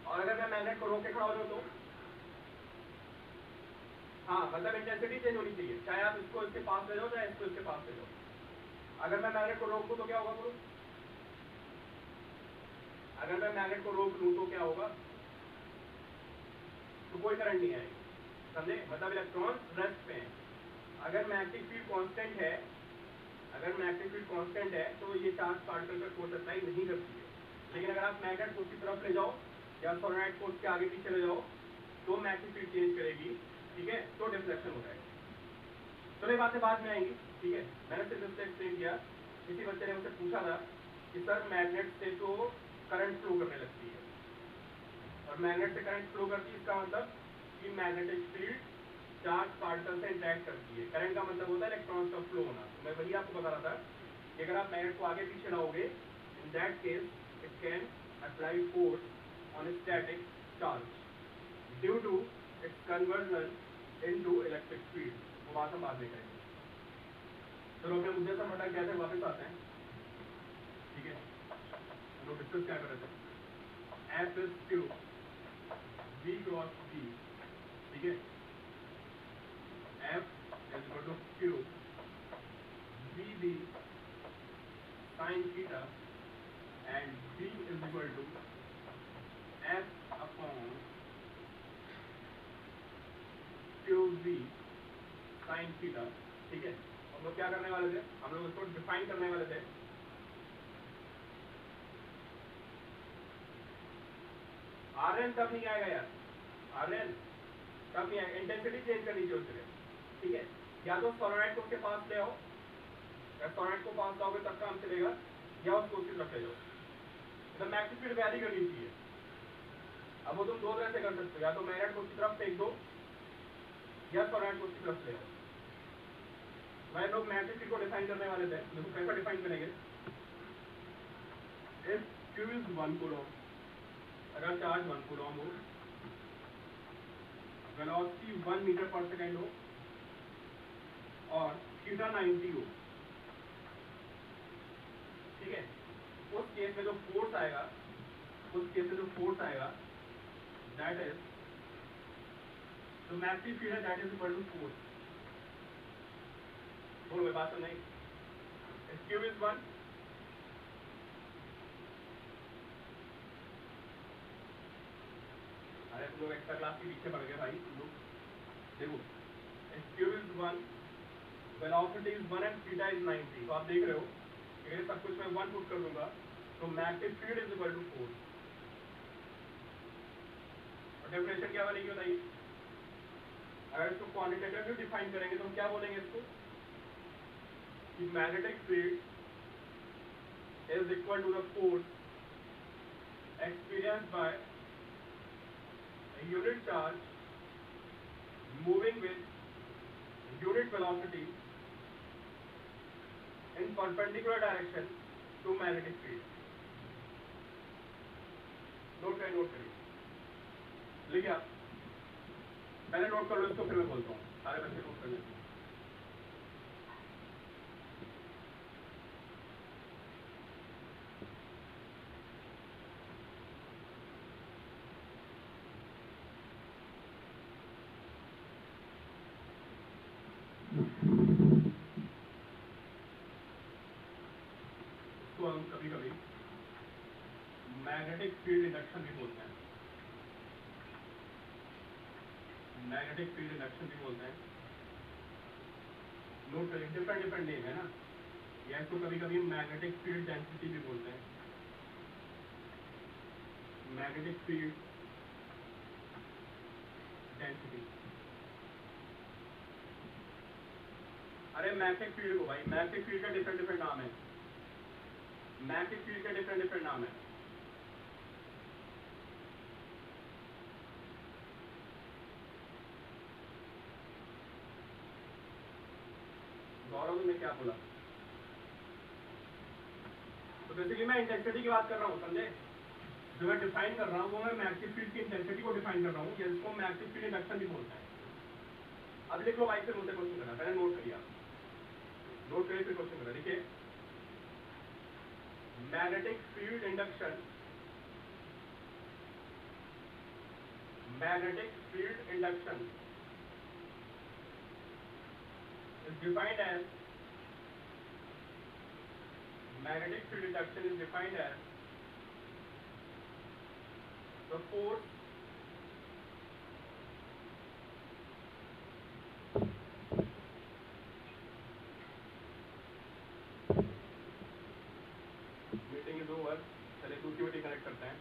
और अगर मैं मैग्नेट को रोक के खड़ा हो जाऊँ तो हाँ मतलब इंटेंसिटी चेंज होनी चाहिए, चाहे आप इसको इसके पास ले जाओ चाहे इसको इसके पास ले जाओ. अगर मैं मैग्नेट को रोक दूँ तो क्या होगा गुरु? अगर मैं मैग्नेट को रोक लूँ तो क्या होगा? तो कोई करंट नहीं आएगी. समझे? मतलब इलेक्ट्रॉन रेस्ट पे हैं. अगर मैग्नेटिक फील्ड कांस्टेंट है, अगर मैग्नेटिक फील्ड कांस्टेंट है तो ये चार्ज पार्टिकल पर फोर्स अप्लाई नहीं करती है. लेकिन अगर आप मैग्नेट को उसकी तरफ ले जाओ या सोलेनॉइड को उसके आगे पीछे ले जाओ तो मैग्नेटिक फील्ड चेंज करेगी. ठीक है, तो डिफ्लेक्शन हो जाएगा. तो ये बातें बाद में आएंगी. ठीक है, मैंने सिर्फ इससे एक्सप्लेन किया. किसी बच्चे ने मुझसे पूछा था कि सर मैग्नेट से तो करंट फ्लो करने लगती है और मैग्नेट से करंट फ्लो करती है, इसका मतलब कि मैग्नेटिक फील्ड चार्ज पार्टिकल से इंटरेक्ट करती है. करंट का मतलब होता है इलेक्ट्रॉन्स का फ्लो होना. तो मैं वही आपको बता रहा था कि अगर आप मैग्नेट को आगे पीछे लाओगे in that case it can apply force on static charge. Due to its conversion into electric field. वो बात हम बाद में करेंगे। चलो अपने मुद्दे से हटा के वापस आते हैं, ठीक है। हम लोग डिस्कस क्या कर रहे थे, F is Q v cross b, ठीक है। f is equal to q vb sin theta and b is equal to f upon qv sin theta, ठीक है। हम लोग क्या करने वाले थे, हम लोग इसको डिफाइन करने वाले थे। Rn तब नहीं आएगा यार, Rn तब नहीं आएगा, इंटेंसिटी चेंज करनी चाहिए उसके लिए, ठीक है। या तो सोलेनॉइड को उसके पास ले आओ, या सोलेनॉइड को पास लाओगे तब काम चलेगा, या उसको उसकी तरफ ले जाओ। तो मैग्नेटिक फील्ड वैरी करनी चाहिए। अब वो तुम दो तरह से कर सकते हो, या तो मैग्नेट को उसकी तरफ फेंक दो, या सोलेनॉइड को उसकी तरफ ले आओ। वह लोग मैग्नेटिक फील्ड को डिफाइन करने वाले थे, देखो कैसा डिफाइन करेंगे। इफ Q इज 1 कूलम, अगर चार्ज 1 कूलम हो, वेलोसिटी 1 मीटर पर सेकेंड हो और थीटा 90 हो, ठीक है। उस केस में जो फोर्स आएगा, that is the magnetic field है, that is equal to force. बोलो मेरी बात नहीं, Q इज 1, अरे तुम लोग एक्स्ट्रा क्लास के पीछे पड़ गए भाई, तुम लोग देखो। Q is 1, velocity is 1 and theta is 90। तो आप देख रहे हो ये सब कुछ मैं 1 पुट कर दूंगा तो magnetic field is equal to force. और डेफिनेशन क्या बनेगी बताइए। अगर इसको क्वांटिटेटिवली डिफाइन करेंगे तो हम क्या बोलेंगे इसको, कि magnetic field is equal to the force experienced by unit charge moving with unit velocity in perpendicular direction to magnetic field। Note करिए, लिखिए आप पहले नोट कर लो इसको, फिर मैं बोलता हूँ, सारे बच्चे नोट कर लेते हैं। तो हम कभी कभी मैग्नेटिक फील्ड इंडक्शन भी बोलते हैं, मैग्नेटिक फील्ड इंडक्शन भी बोलते हैं। नोट करिए, डिफरेंट डिफरेंट नेम है ना, या इसको कभी कभी मैग्नेटिक फील्ड डेंसिटी भी बोलते हैं, मैग्नेटिक फील्ड डेंसिटी। अरे मैग्नेटिक फील्ड को भाई, मैग्नेटिक फील्ड का डिफरेंट डिफरेंट नाम है, मैग्नेटिक फील्ड का डिफरेंट डिफरेंट नाम है। गौरव ने क्या बोला, तो बेसिकली मैं इंटेंसिटी की बात कर रहा हूँ, समझे। जो मैं डिफाइन कर रहा हूँ वो मैं मैग्नेटिक फील्ड की इंटेंसिटी को डिफाइन कर रहा हूँ, जिसको मैग्नेटिक फील्ड इंडक्शन भी बोलते हैं। अब लिख लो भाई, फिर मुझसे क्वेश्चन करना, पहले नोट करिए आप, नोट करिए फिर क्वेश्चन करना। देखिए magnetic field induction, magnetic field induction is defined as, magnetic field induction is defined as the force meeting is over, चलिए दूसरी मीटिंग कनेक्ट करते हैं।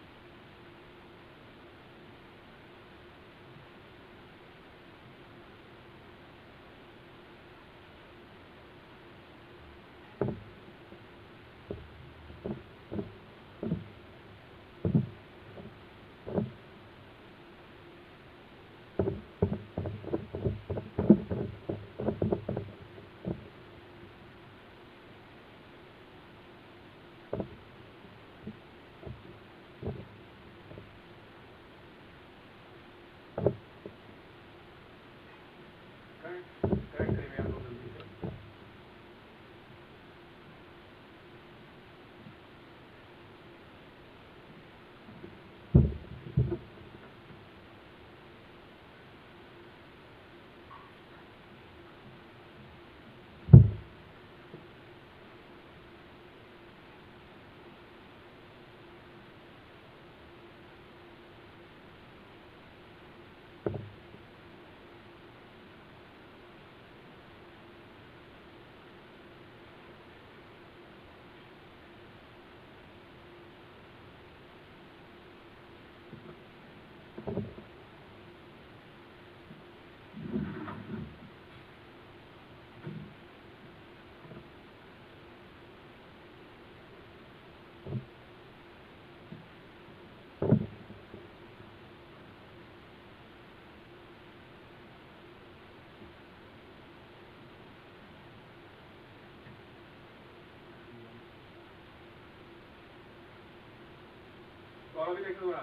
गौरव भी देखो थोड़ा।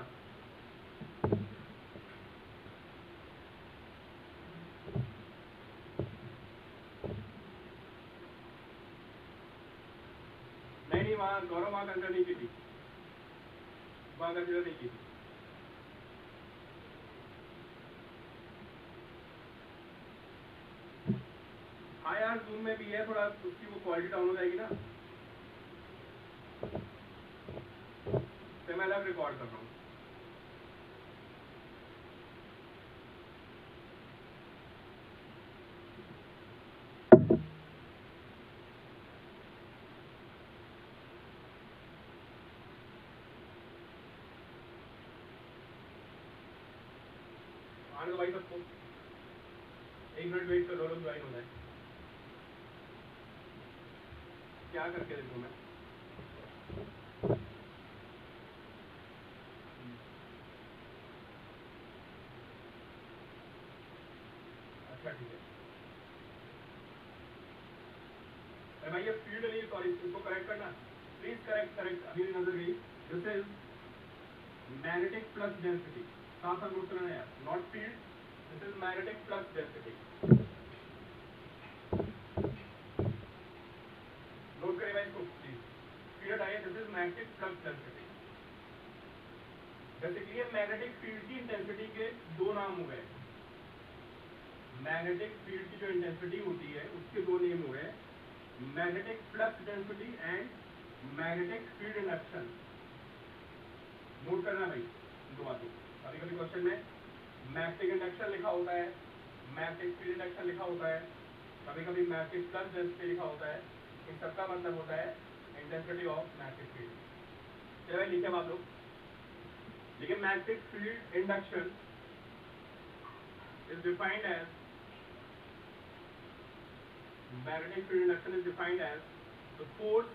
नहीं वहाँ गौरव वहाँ कंसिडर नहीं की थी, वहाँ कंसिडर नहीं की थी। हाँ यार जूम में भी है थोड़ा, उसकी वो क्वालिटी डाउन हो जाएगी ना, तो मैं अलग रिकॉर्ड कर रहा हूँ। आने दो भाई सबको, 1 मिनट वेट करो, लोग ज्वाइन हो जाए। क्या करके देखूँ मैं? अच्छा ठीक है भाई, ये फील्ड नहीं, सॉरी इसको करेक्ट करना प्लीज, करेक्ट अभी नजर गई। This is magnetic plus density, साथ साथ नोट करना है यार, not field, this is magnetic plus density. Note करें भाई इसको प्लीज, फील्ड आइए, this is magnetic plus density. Basically magnetic field की इंटेंसिटी के दो नाम हो गए, मैग्नेटिक फील्ड की जो इंटेंसिटी होती है उसके दो नेम हो गए, magnetic flux density and magnetic field induction. Note करना भाई दो बातों, कभी कभी क्वेश्चन में मैग्नेटिक इंडक्शन लिखा होता है, मैग्नेटिक फील्ड इंडक्शन लिखा होता है, कभी कभी मैग्नेटिक फ्लक्स डेंसिटी लिखा होता है, इन सबका मतलब होता है इंटेंसिटी ऑफ मैग्नेटिक फील्ड। चलो भाई लिखे आप लोग, लेकिन magnetic field induction is defined as, magnetic field induction is defined as the force,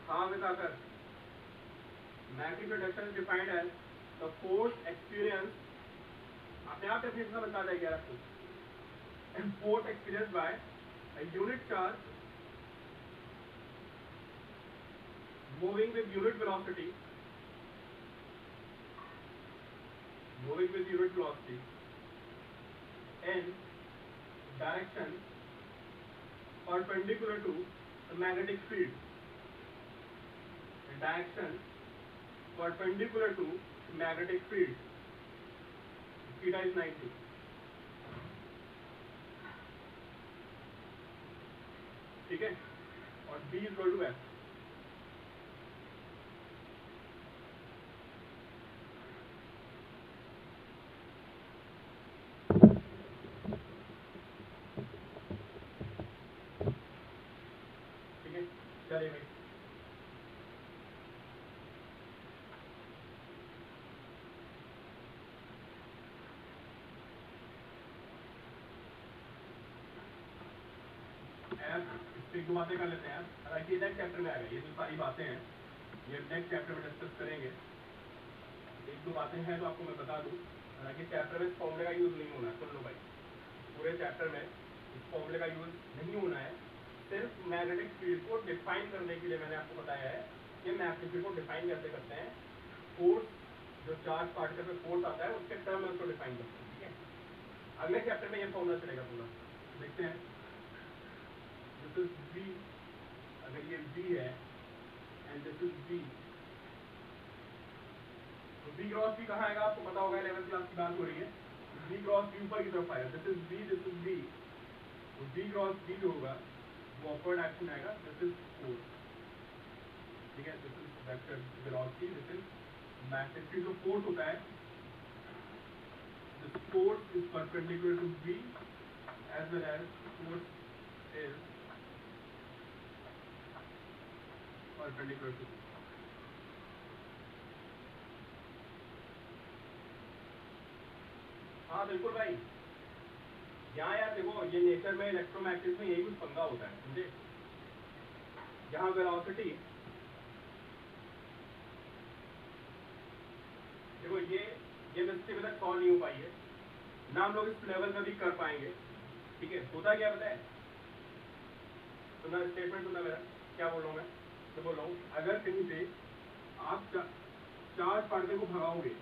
हाँ बताकर, magnetic field induction is defined as the force experienced, अपने आप डेफिनेशन बता जाएगी यार आपको, and force experienced by a unit charge moving with unit velocity, moving with unit velocity in direction perpendicular to the magnetic field, in direction perpendicular to magnetic field, theta is 90, ठीक है, और B is equal to F। ठीक है चलिए भाई, एक दो बातें कर लेते हैं। हालांकि नेक्स्ट चैप्टर में आएगा, ये जो सारी बातें हैं ये नेक्स्ट चैप्टर में डिस्कस करेंगे। एक दो बातें हैं तो आपको मैं बता दूं, हालांकि चैप्टर में इस फॉर्मूले का यूज नहीं होना है, सुन लो भाई, पूरे चैप्टर में इस फॉर्मूले का यूज नहीं होना है, सिर्फ मैग्नेटिक फील्ड को डिफाइन करने के लिए मैंने आपको बताया है कि मैग्नेटिक फील्ड को डिफाइन कैसे करते हैं, फोर्स जो चार्ज पार्टिकल पे फोर्स आता है उसके टर्म में उसको डिफाइन करते हैं। ठीक है, अगले चैप्टर में ये फॉर्मूला चलेगा पूरा, देखते हैं। दिस इज V, अगर ये V है एंड दिस इज V, तो V क्रॉस V कहाँ आएगा आपको पता होगा, 11th क्लास की बात हो रही है, V क्रॉस V ऊपर की तरफ आएगा, this is V, this is V, तो V क्रॉस V जो होगा वो अपवर्ड एक्शन आएगा, दिस इज फोर्स। ठीक है, this is vector velocity, this is magnetic field. जो फोर्स होता है, this force is perpendicular to V as well as force is perpendicular to V। हाँ बिल्कुल भाई, यहाँ यार देखो ये नेचर में इलेक्ट्रोमैग्नेटिज्म में यही कुछ पंगा होता है, समझे। यहाँ वेलोसिटी देखो ये वेलोसिटी अभी तक सॉल्व नहीं हो पाई है ना, हम लोग इस लेवल में भी कर पाएंगे, ठीक है। होता क्या पता है, सुना स्टेटमेंट सुना मेरा, क्या बोल रहा हूँ मैं, तो बोल रहा हूँ अगर कहीं पे आप चार्ज पार्टिकल को भगाओगे,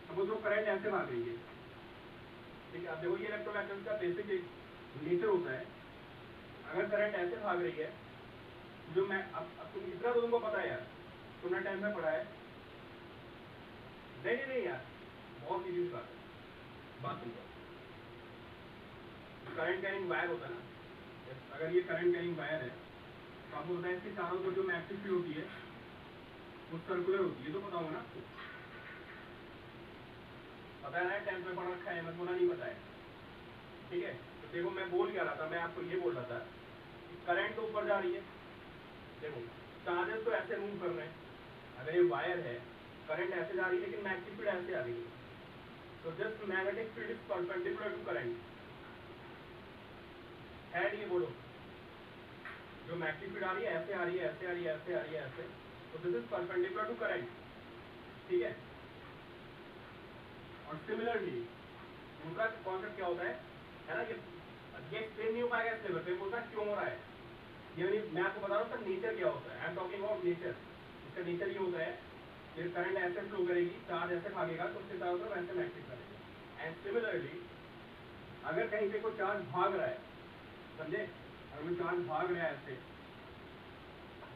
सपोज वो करंट ऐसे भाग रही है, ठीक है। अब देखो ये इलेक्ट्रोमैग्नेटिज्म का बेसिक नेचर होता है, अगर करंट ऐसे भाग रही है, जो मैं अब तुम इतना तो तुमको पता है यार, तुमने टाइम में पढ़ा है, नहीं यार बहुत सीधी बात है, बात सुनो। करंट कैरिंग वायर होता है ना, अगर ये करंट कैरिंग वायर है तो आपको पता है इसके चारों तरफ जो मैग्नेटिक फील्ड होती है वो सर्कुलर होती है, तो पता होगा ना, पता है ना, टेंथ में पढ़ रखा है, मत बोला नहीं पता है, ठीक है। तो देखो मैं बोल क्या रहा था, मैं आपको ये बोल रहा था कि करंट तो ऊपर जा रही है, देखो चार्जेस तो ऐसे मूव कर रहे हैं, अगर ये वायर है करंट ऐसे जा रही है लेकिन मैग्नेटिक फील्ड ऐसे आ रही है, तो just magnetic field is perpendicular to current, है नहीं, बोलो जो मैग्नेटिक फील्ड आ रही है ऐसे आ रही है, ऐसे आ रही है, ऐसे आ रही है, ऐसे, तो this is perpendicular to current, ठीक है। और सिमिलरली दूसरा कॉन्सेप्ट क्या होता है ना, ये एक्सप्लेन नहीं हो पाएगा इस लेवल पे, बोलता क्यों हो रहा है, ये मैं आपको बता रहा हूँ सर नेचर क्या होता है, I am talking about nature. इसका नेचर ये होता है कि करंट ऐसे फ्लो करेगी, चार्ज ऐसे भागेगा तो उसके चारों तरफ ऐसे मैग्नेटिक करेगा, एंड सिमिलरली अगर कहीं पे कोई चार्ज भाग रहा है, समझे, अगर कोई चार्ज भाग रहा है ऐसे,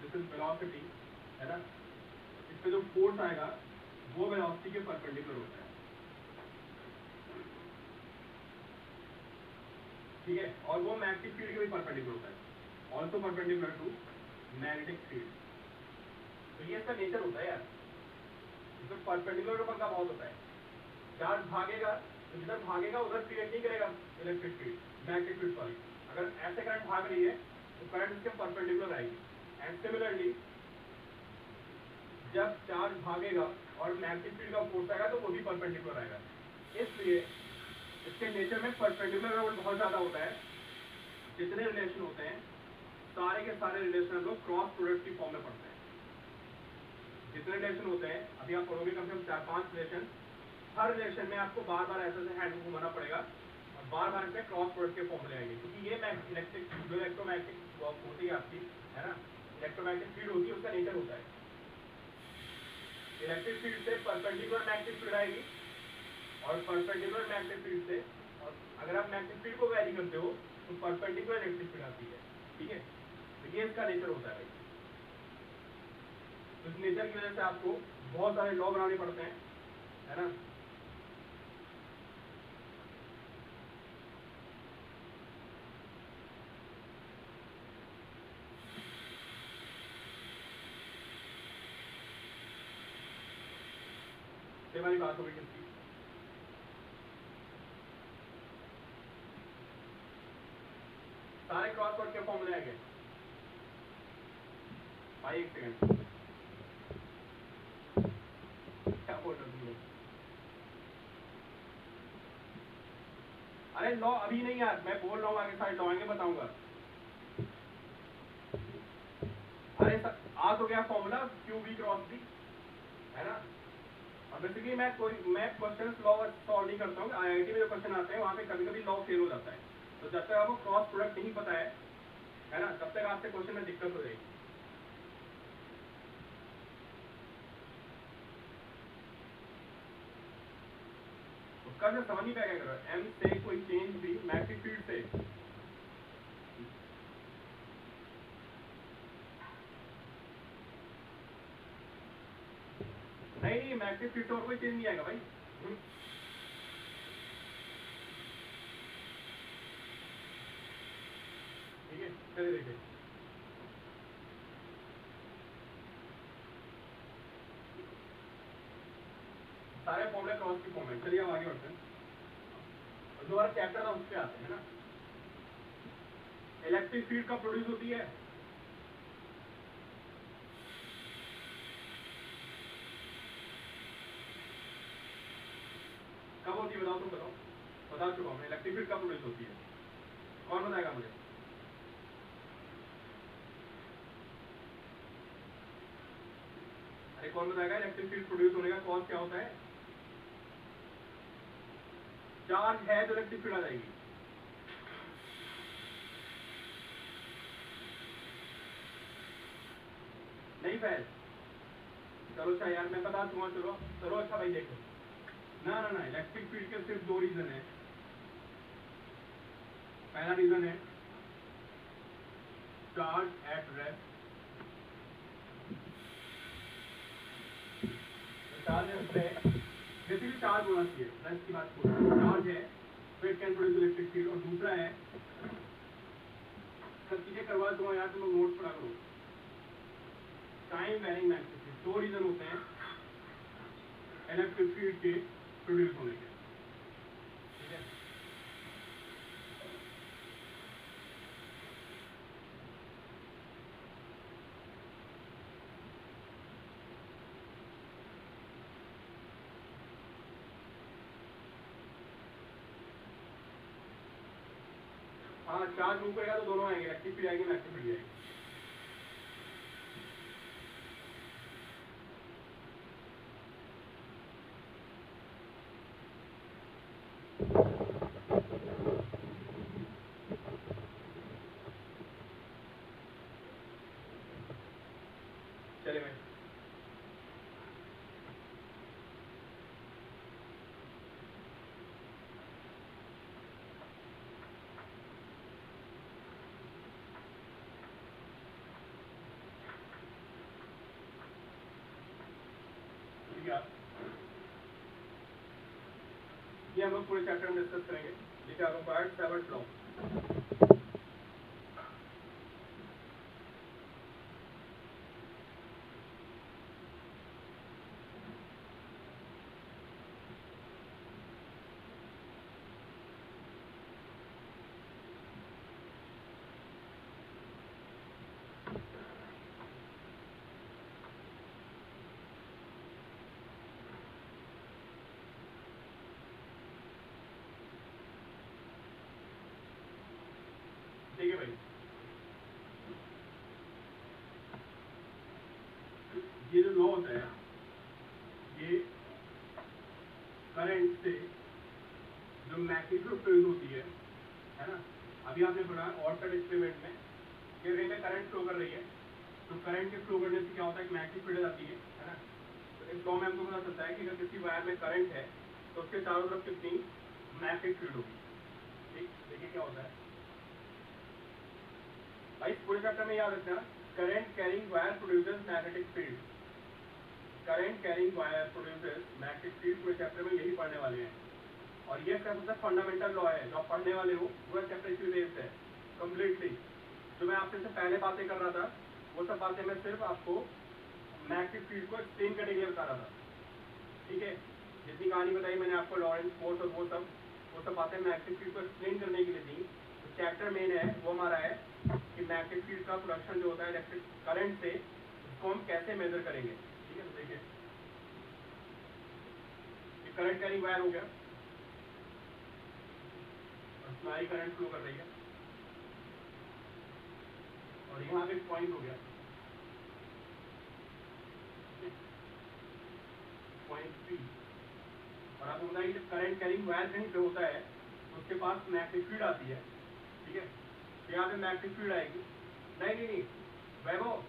दिस इज वेलोसिटी, है ना, इस पे जो फोर्स आएगा वो वेलोसिटी के परपेंडिकुलर होता है, ठीक है। और वो मैग्नेटिक फील्ड के भी परपेंडिकुलर होता है, also perpendicular to magnetic field. तो ये इसका नेचर होता है यार, इसमें परपेंडिकुलर का पंगा बहुत होता है, चार्ज भागेगा तो जिधर भागेगा उधर क्रिएट नहीं करेगा electric field, magnetic field, sorry, अगर ऐसे करंट भाग रही है तो करंट इसके परपेंडिकुलर आएगी, एंड सिमिलरली जब चार्ज भागेगा और मैग्नेटिक फील्ड का फोर्स आएगा तो वो भी परपेंडिकुलर आएगा, इसलिए इसके नेचर में परपेंडिकुलर रोल बहुत ज्यादा होता है। जितने रिलेशन होते हैं सारे के सारे रिलेशन हम लोग क्रॉस प्रोडक्ट की फॉर्म में पढ़ते हैं, जितने रिलेशन होते हैं अभी आप पढ़ोगे कम से कम 4-5 रिलेशन, हर रिलेशन में आपको बार बार ऐसे हैंड को घुमाना पड़ेगा और बार बार इसमें क्रॉस प्रोडक्ट के फॉर्म ले आएंगे, क्योंकि ये इलेक्ट्रिक जो इलेक्ट्रोमैग्नेटिक होती है आपकी, है ना, इलेक्ट्रोमैग्नेटिक फील्ड होती है, उसका नेचर होता है इलेक्ट्रिक फील्ड से परपेंडिकुलर मैग्नेटिक फील्ड आएगी और परपेंडिकुलर मैग्नेटिक फील्ड से, और अगर आप मैग्नेटिक फील्ड को वैरी करते हो तो परपेंडिकुलर इलेक्ट्रिक फील्ड आती है, ठीक है। तो ये इसका नेचर होता है भाई, तो इस नेचर की वजह से आपको बहुत सारे लॉ बनाने पड़ते हैं, है ना। हमारी बात हो गई किसकी, सारे क्रॉस प्रोडक्ट के फॉर्मूले आएंगे भाई, एक सेकंड, क्या बोल रहे हो, अरे लॉ अभी नहीं यार, मैं बोल रहा हूँ आगे सारे लॉ आएंगे बताऊंगा, अरे आ तो गया formula Q B cross B, है ना। और बेसिकली मैं क्वेश्चन लॉ सॉल्व नहीं करता हूँ, आईआईटी में जो क्वेश्चन आते हैं वहाँ पे कभी कभी लॉ फेल हो जाता है, तो जब तक आपको क्रॉस प्रोडक्ट नहीं पता है ना, तब तक आपसे क्वेश्चन में दिक्कत हो जाएगी। उसका जो समझ नहीं पाएगा, करो एम से कोई चेंज भी मैग्नेटिक फील्ड से, नहीं मैग्नेटिक फील्ड से और कोई चेंज नहीं आएगा भाई, ठीक है। चलिए देखिए, सारे फॉर्मूले क्रॉस की फॉर्म है, चलिए हम आगे बढ़ते हैं, जो हमारा चैप्टर था उस पर आते हैं ना। इलेक्ट्रिक फील्ड कब प्रोड्यूस होती है, कब होती है बताओ बता चुका हूँ, इलेक्ट्रिक फील्ड कब प्रोड्यूस होती है, कौन बताएगा मुझे? अरे कौन बताएगा इलेक्ट्रिक फील्ड प्रोड्यूस होने का कॉज क्या होता है? चार्ज है तो इलेक्ट्रिक फील्ड आ जाएगी। नहीं फैल, चलो अच्छा यार मैं बता दूंगा, चलो चलो अच्छा भाई देखो ना ना ना, इलेक्ट्रिक फील्ड के सिर्फ दो रीजन है। पहला रीजन है चार्ज एट रेस्ट, चार्ज है बेसिकली चार्ज होना चाहिए, रेस्ट की बात करो, चार्ज है तो it can produce electric field. और दूसरा है, सब चीजें करवा दूंगा यार, तुम लोग नोट्स पढ़ा करो, टाइम वैरिंग मैग्नेटिक फील्ड। दो रीजन होते हैं इलेक्ट्रिक फील्ड के प्रोड्यूस होने के, ठीक है? हाँ चार्ज मूव करेगा तो दोनों आएंगे, इलेक्ट्रिक फील्ड आएगी, मैग्नेटिक फील्ड आएगी। चले भाई, ये हम लोग पूरे चैप्टर में डिस्कस करेंगे। देखिए आप पार्ट 7 लॉ, ठीक है भाई। ये जो लॉ होता है ये करंट से जो मैग्नेटिक फील्ड प्रोड्यूस होती है ना? अभी आपने पढ़ा ऑर्टन एक्सपेरिमेंट में कि रे में करंट फ्लो कर रही है, तो करंट के फ्लो करने से क्या होता है कि मैग्नेटिक फील्ड आती है ना? तो इस लॉ में हमको पता चलता है कि अगर किसी वायर में करंट है तो उसके चारों तरफ कितनी मैग्नेटिक फील्ड होगी। ठीक, देखिए क्या होता है भाई, पूरे चैप्टर में याद रखना, current carrying wire produces magnetic field, current carrying wire produces magnetic field, पूरे चैप्टर में यही पढ़ने वाले हैं। और ये सबसे फंडामेंटल लॉ है जो आप पढ़ने वाले हो, पूरा चैप्टर इसी बेस्ड है कंप्लीटली। जो मैं आपसे पहले बातें कर रहा था वो सब बातें मैं सिर्फ आपको मैग्नेटिक फील्ड को एक्सप्लेन करने के लिए बता रहा था, ठीक है? जितनी कहानी बताई मैंने आपको लॉरेंस फोर्स और वो सब बातें मैग्नेटिक फील्ड को एक्सप्लेन करने के लिए दी। तो चैप्टर मेन है वो हमारा है कि मैग्नेटिक फील्ड का प्रोडक्शन जो होता है इलेक्ट्रिक करंट से, उसको हम कैसे मेजर करेंगे, ठीक है? तो देखिए करंट कैरिंग वायर हो गया, हमारी करंट फ्लो कर रही है, और यहाँ पे पॉइंट हो गया पॉइंट पी। और आपको बताइए जब करंट कैरिंग वायर कहीं पे होता है तो उसके पास मैग्नेटिक फील्ड आती है, ठीक है? तो यहाँ पे मैग्नेटिक फील्ड आएगी। नहीं वैभव,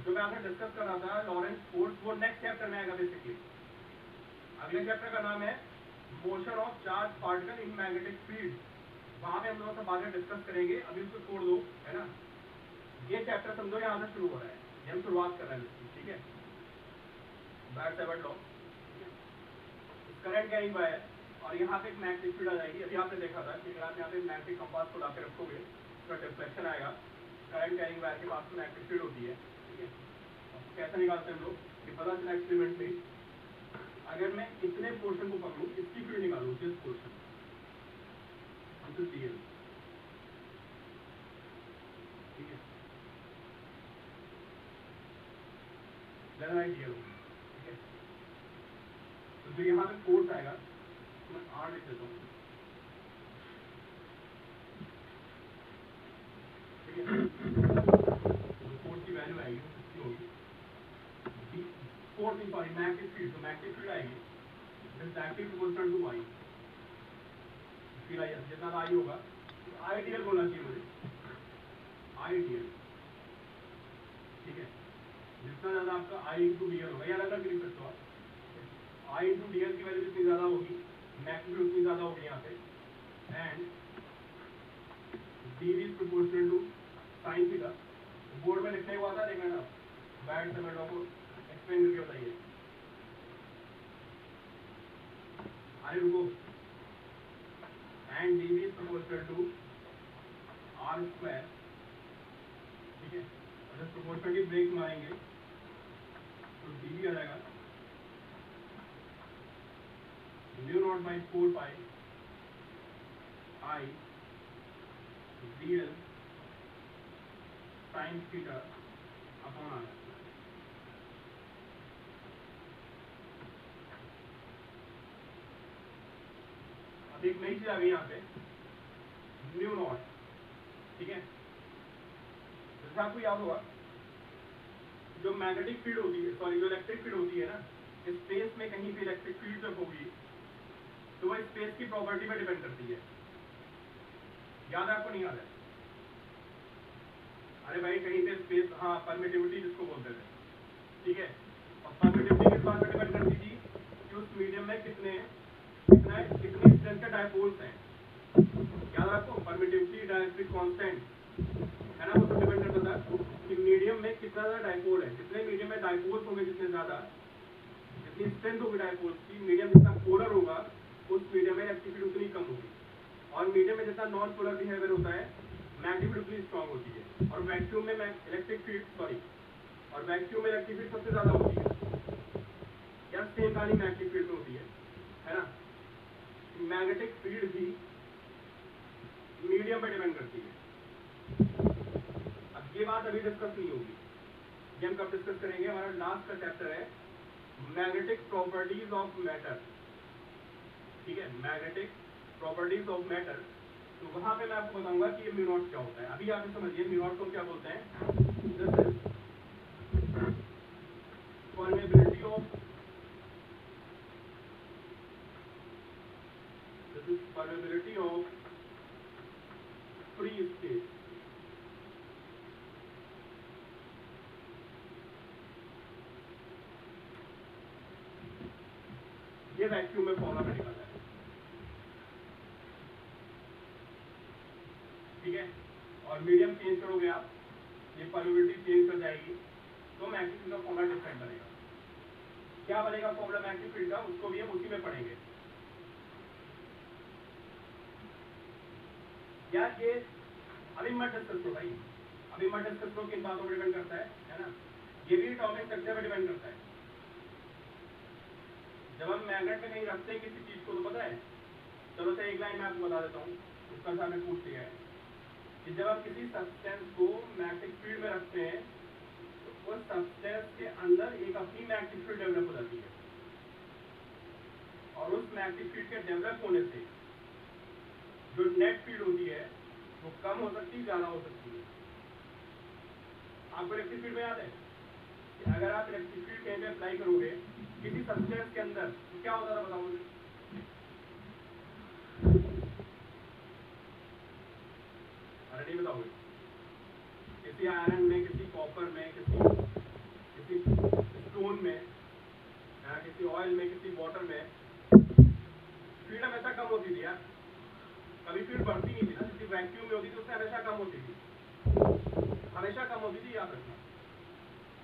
जो मैं आपसे डिस्कस कर रहा था लॉरेंस फोर्स, वो नेक्स्ट चैप्टर में आएगा बेसिकली। अगले चैप्टर का नाम है motion of charge particle in magnetic field, वहां पे हम लोग सब बातें डिस्कस करेंगे, अभी उसको छोड़ दो, है ना? ये चैप्टर समझो यहाँ से शुरू हो रहा है, ये हम शुरुआत कर रहे हैं इसकी, ठीक है? Bat seven law, current carrying wire, और यहाँ पे एक मैग्नेटिक फील्ड आ जाएगी। अभी आपने देखा था कि अगर आप यहाँ पे मैग्नेटिक कंपास को लाके रखोगे तो डिफ्लेक्शन आएगा, करंट कैरिंग वायर के पास में मैग्नेटिक फील्ड होती है, ठीक है? कैसे निकालते हैं हम लोग कि पता चला एक्सपेरिमेंट में, अगर मैं इतने पोर्शन को पकड़ूं, इसकी फील्ड निकालूं, दिस पोर्शन, ठीक है? लेना आइडिया, ठीक है? तो जो यहाँ पे फोर्स आएगा तो मैं आर लिख देता हूँ, डायरेक्टली प्रोपोर्शनल टू आई। फिर आई जितना आई होगा तो आइडियल बोलना चाहिए मुझे, आइडियल, ठीक है। जितना ज्यादा आपका आई इंटू डी एल होगा, या अलग लिख सकते हो आप, आई इंटू डी एल की वैल्यू जितनी ज्यादा होगी मैग्नीट्यूड उतनी ज्यादा होगी यहाँ पे, and D is proportional to sine theta. Board में लिखने को आता है, देखना बैड समेटो को एक्सप्लेन करके बताइए। अरे रुको, and D is proportional to R square, ठीक है। अगर प्रोपोर्शनली ब्रेक मारेंगे तो डी भी आ जाएगा mu not by 4 pi I D L sine theta upon R. अब एक नई चीज आ गई यहाँ पे, म्यू नॉट, ठीक है। जैसे आपको याद होगा जो मैग्नेटिक फील्ड होती है, सॉरी जो इलेक्ट्रिक फील्ड होती है ना, स्पेस में कहीं भी इलेक्ट्रिक फील्ड जब होगी तो वह स्पेस की प्रॉपर्टी पर डिपेंड करती है। याद है आपको, नहीं याद है? अरे भाई कहीं पे स्पेस, हाँ परमिटिविटी जिसको बोलते थे, ठीक है। और परमिटिविटी किस बात पर डिपेंड करती थी कि उस मीडियम में कितनी स्ट्रेंथ के डायपोल्स हैं। याद है आपको, परमिटिविटी डायइलेक्ट्रिक कांस्टेंट है ना, वो सब डिपेंड करता था कि मीडियम में कितना ज्यादा डायपोल है। जितने मीडियम में डायपोल्स होंगे, जितने ज्यादा, जितनी स्ट्रेंथ होगी डायपोल्स की, मीडियम जितना पोलर होगा उस मीडियम में एक्टिविटी उतनी कम होगी। और मीडियम में जितना नॉन पोलर बिहेवियर होता है मैग्नेटिक फील्ड उतनी स्ट्रांग होती है। और वैक्यूम में इलेक्ट्रिक फील्ड, सॉरी, और वैक्यूम में इलेक्ट्रिक फील्ड सबसे ज्यादा होती है, या सेम वाली मैग्नेटिक फील्ड में होती है ना। मैग्नेटिक फील्ड भी मीडियम पर डिपेंड करती है। अब ये बात अभी डिस्कस नहीं होगी, ये हम कब डिस्कस करेंगे, हमारा लास्ट का चैप्टर है मैग्नेटिक प्रॉपर्टीज ऑफ मैटर, ठीक है, मैग्नेटिक प्रॉपर्टीज ऑफ मैटर। तो वहां पे मैं आपको बताऊंगा कि ये म्यू नॉट क्या होता है। अभी आप समझिए म्यू नॉट को क्या बोलते हैं। This is permeability of, this is permeability of free space. ये वैक्यूम में फॉर्मूला में निकलता है, ठीक है। और मीडियम चेंज करोगे आप, ये परमिटिविटी चेंज कर जाएगी तो मैग्नेटिक फील्ड का फॉर्मूला डिफरेंट बनेगा। क्या बनेगा फॉर्मूला मैग्नेटिक फील्ड का, उसको भी हम उसी में पढ़ेंगे। यार ये अभी मत डिस्कस करो भाई, अभी मत डिस्कस करो, किन बातों पर डिपेंड करता है ना। ये भी एटॉमिक स्ट्रक्चर पर डिपेंड करता है। जब हम मैग्नेट में कहीं रखते हैं किसी चीज को तो पता है, चलो से एक लाइन में आपको बता देता हूँ, उसका सामने पूछ लिया है कि जब आप किसी सब्सटेंस को मैग्नेटिक फील्ड में रखते हैं तो उस सब्सटेंस के अंदर एक अपनी मैग्नेटिक फील्ड डेवलप हो जाती है, और उस मैग्नेटिक फील्ड के डेवलप होने से जो नेट फील्ड होती है वो कम हो सकती है, ज्यादा हो सकती है। आपको इलेक्ट्रिक फील्ड में याद है कि अगर आप इलेक्ट्रिक फील्ड कहीं पे अप्लाई करोगे किसी सब्सटेंस के अंदर तो क्या होता था, बताओ मुझे। अरे नहीं बताओगे, किसी आयरन में, किसी कॉपर में, किसी स्टोन में, किसी ऑयल में, किसी वाटर में फील्ड हमेशा कम होती थी यार, कभी फील्ड बढ़ती नहीं थी ना। किसी वैक्यूम में होती थी उससे हमेशा कम होती थी, हमेशा कम होती थी। याद रखना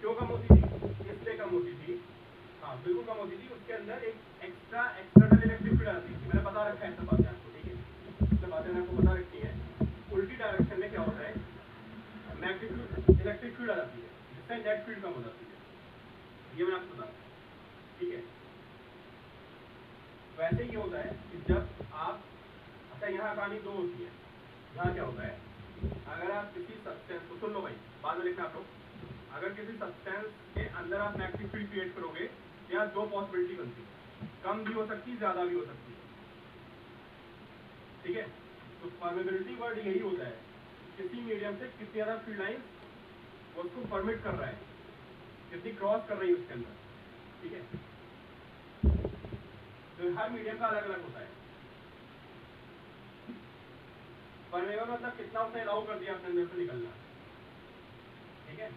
क्यों कम होती थी, इसलिए कम होती थी, हाँ बिल्कुल कम होती थी। उसके अंदर एक एक्सटर्नल इलेक्ट्रिक फील्ड आती थी, मैंने बता रखा है सब बातें आपको, ठीक है, सब बातें मैंने आपको बता रखी है। उल्टी डायरेक्शन में क्या होता है, मैग्नेटिक इलेक्ट्रिक फील्ड आ जाती है जिससे नेट फील्ड कम हो जाती है, ये मैंने आपको बताया, ठीक है। वैसे ही होता है कि जब आप, अच्छा यहाँ कहानी दो होती है, यहाँ क्या होता है, अगर आप किसी सब्सटेंस को, सुन लो भाई बाद में लिखना आप लोग, अगर किसी सब्सटेंस के अंदर आप मैग्नेटिक फील्ड क्रिएट करोगे तो यहाँ दो पॉसिबिलिटी बनती है, कम भी हो सकती है, ज्यादा भी हो सकती है, ठीक है। तो परमेबिलिटी वर्ड यही होता है, किसी मीडियम से कितनी ज्यादा फील्ड लाइन उसको परमिट कर रहा है, कितनी क्रॉस कर रही है उसके अंदर, ठीक है। तो हर मीडियम का अलग अलग होता है। परमेबल मतलब कितना उसने अलाउ कर दिया अपने अंदर से निकलना, ठीक है।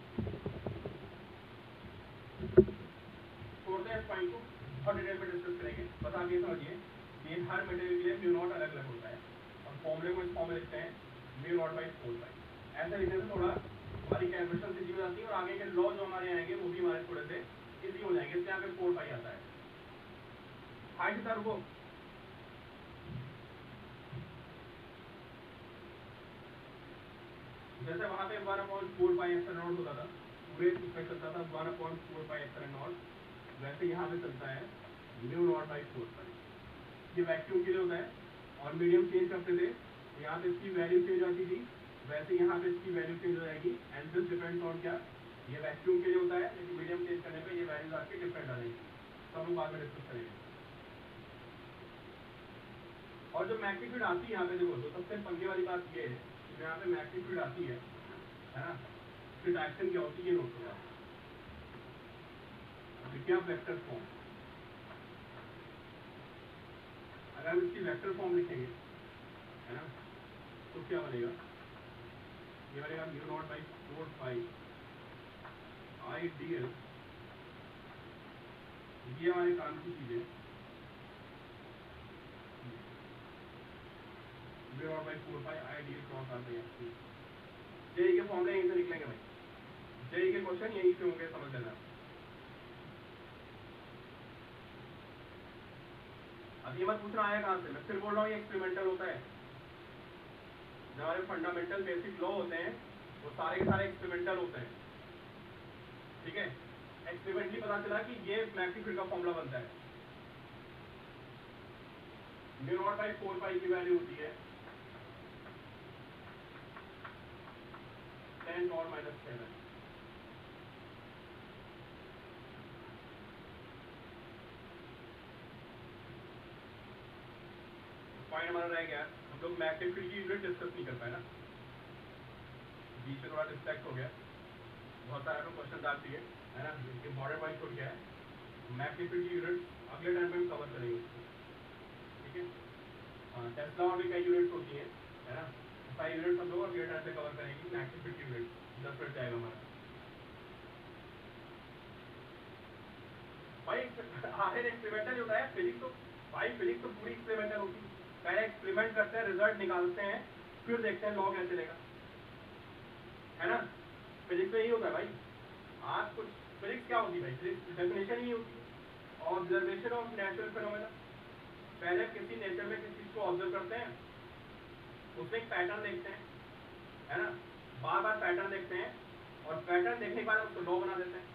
छोड़ते हैं इस पॉइंट को और डिटेल में डिस्कस करेंगे। बस आप ये समझिए कि हर मटेरियल के लिए म्यू नॉट अलग अलग होता है और फॉर्मूले को इस फॉर्म में लिखते हैं म्यू नॉट बाई 4 पाई। ऐसा लिखने से थोड़ा हमारी कैलकुलेशन इजी हो जाती है और आगे के लॉ जो हमारे आएंगे वो भी हमारे थोड़े से इजी हो जाएंगे। इसलिए यहाँ पे 4 पाई आता है। हाइट सर वो जैसे वहां पे 1/4 पाई एप्सिलॉन नॉट होता था, पूरे इसमें चलता था 1/4 पाई एप्सिलॉन नॉट, वैसे यहाँ पे चलता है म्यू नॉट बाई 4 पाई। ये वैक्यूम के लिए होता है और मीडियम चेंज करते थे तो यहाँ पे इसकी वैल्यू चेंज आती थी, वैसे यहाँ पे इसकी वैल्यू चेंज हो जाएगी। एंड दिस डिपेंड्स ऑन क्या, ये वैक्यूम के लिए होता है लेकिन मीडियम चेंज करने पे ये वैल्यूज आपके डिफरेंट आ जाएगी। तो हम लोग बाद में डिस्कस करेंगे। और जो मैग्नीट्यूड आती है यहाँ पे देखो, तो सबसे पंगे वाली बात ये है कि यहाँ पे मैग्नीट्यूड आती है ना, फिर डायरेक्शन क्या होती है ये नोट करो। देखिए आप वेक्टर फॉर्म, अगर हम इसकी वेक्टर फॉर्म लिखेंगे है ना, तो क्या बनेगा, ये बनेगा mu not by 4 pi I D L. ये हमारे काम की चीजें mu not by 4 pi I D L cross आते हैं। जेई के फॉर्मूले यहीं से निकलेंगे भाई, जेई के क्वेश्चन यहीं से होंगे, समझ लेना। अब ये मत पूछना आया कहाँ से, मैं फिर बोल रहा हूँ ये एक्सपेरिमेंटल होता है। जो हमारे फंडामेंटल बेसिक लॉ होते हैं वो सारे के सारे एक्सपेरिमेंटल होते हैं, ठीक है। एक्सपेरिमेंटली पता चला कि ये मैग्नीट्यूड का फॉर्मूला बनता है। म्यू नॉट बाई 4 पाई की वैल्यू होती है 10 और -7। पॉइंट हमारा रह गया, हम लोग मैग्नीट्यूड की यूनिट डिस्कस नहीं कर पाए ना, बीच में थोड़ा डिस्ट्रैक्ट हो गया। बहुत सारे लोग क्वेश्चन डाल दिए है ना, इम्पोर्टेंट पॉइंट छोड़ गया है। मैग्नीट्यूड की यूनिट अगले टाइम पे हम कवर करेंगे उसको, ठीक है। टेस्ला और भी कई यूनिट्स होती हैं है ना, 5 यूनिट्स हम लोग अगले टाइम पे कवर करेंगे। मैग्नीट्यूड की यूनिट 10 मिनट जाएगा हमारा भाई। आखिर एक्सपेरिमेंटल होता है फिजिक्स, तो भाई फिजिक्स तो पूरी एक्सपेरिमेंटल होती है। पहले एक्सपेरिमेंट करते हैं, रिजल्ट निकालते हैं, फिर देखते हैं लॉ कैसे चलेगा, है ना। फिजिक्स में यही होता है भाई। आज कुछ फिजिक्स क्या होती है भाई, फिजिक्स डेफिनेशन ही होती है, ऑब्जर्वेशन ऑफ नेचुरल फिनोमेना। पहले किसी नेचर में किसी चीज को ऑब्जर्व करते हैं, उसमें एक पैटर्न देखते हैं, है ना, बार बार पैटर्न देखते हैं और पैटर्न देखने के बाद उसको लॉ बना देते हैं।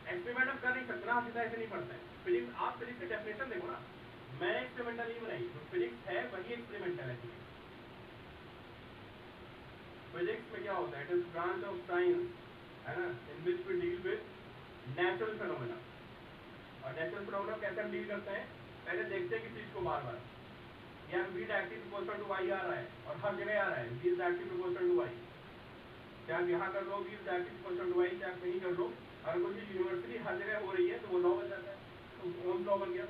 एक्सपेरिमेंट हम कर नहीं सकते ना, सीधा ऐसे नहीं पढ़ते हैं फिजिक्स। आप फिजिक्स की डेफिनेशन देखो ना, मैंने एक्सपेरिमेंटल नहीं बनाई, जो फिजिक्स है वही एक्सपेरिमेंटल है। फिजिक्स में क्या होता है, it is branch of science है ना, in which we deal with natural phenomena. और नेचुरल फिनोमेना कैसे हम डील करते हैं, पहले देखते हैं किसी चीज को बार बार, यहाँ v directly proportional to y आ रहा है और हर जगह आ रहा है v directly proportional to y। क्या आप यहाँ कर लो v directly proportional to y, क्या आप कहीं कर लो, अगर कोई चीज यूनिवर्सली हर जगह हो रही है तो वो लॉ बन जाता है, तो ओम्स लॉ बन गया।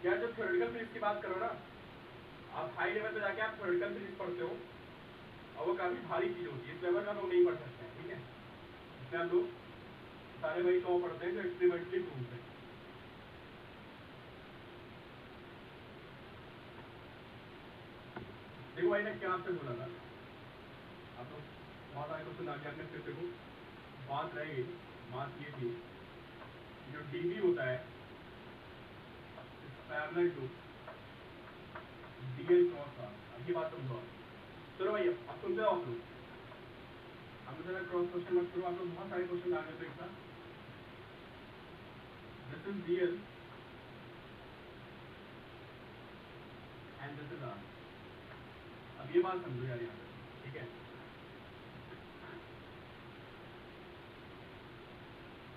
यार जब थ्योरेटिकल फिजिक्स की बात करो ना, आप हाई लेवल पे जाके आप थ्योरेटिकल फिजिक्स पढ़ते हो और वो काफी भारी चीज होती है, इस लेवल का लोग नहीं पढ़ सकते हैं, ठीक है। इसमें हम लोग सारे वही लॉ पढ़ते हैं जो एक्सपेरिमेंटली प्रूव है। देखो भाई मैं क्या आपसे बोला था, आप लोग बहुत सारे क्वेश्चन आगे आपने फिर देखो, बात रह गई, बात ये थी जो डीबी होता है पैरेलल टू डीएल क्रॉस का। अब ये बात समझो, चलो भैया अब सुनते हो आप लोग। हम जरा क्रॉस क्वेश्चन मत करो, आप लोग बहुत सारे क्वेश्चन आ गए थे एक साथ। This is DL and this is R। अब ये बात समझो यार यहाँ पे, ठीक है?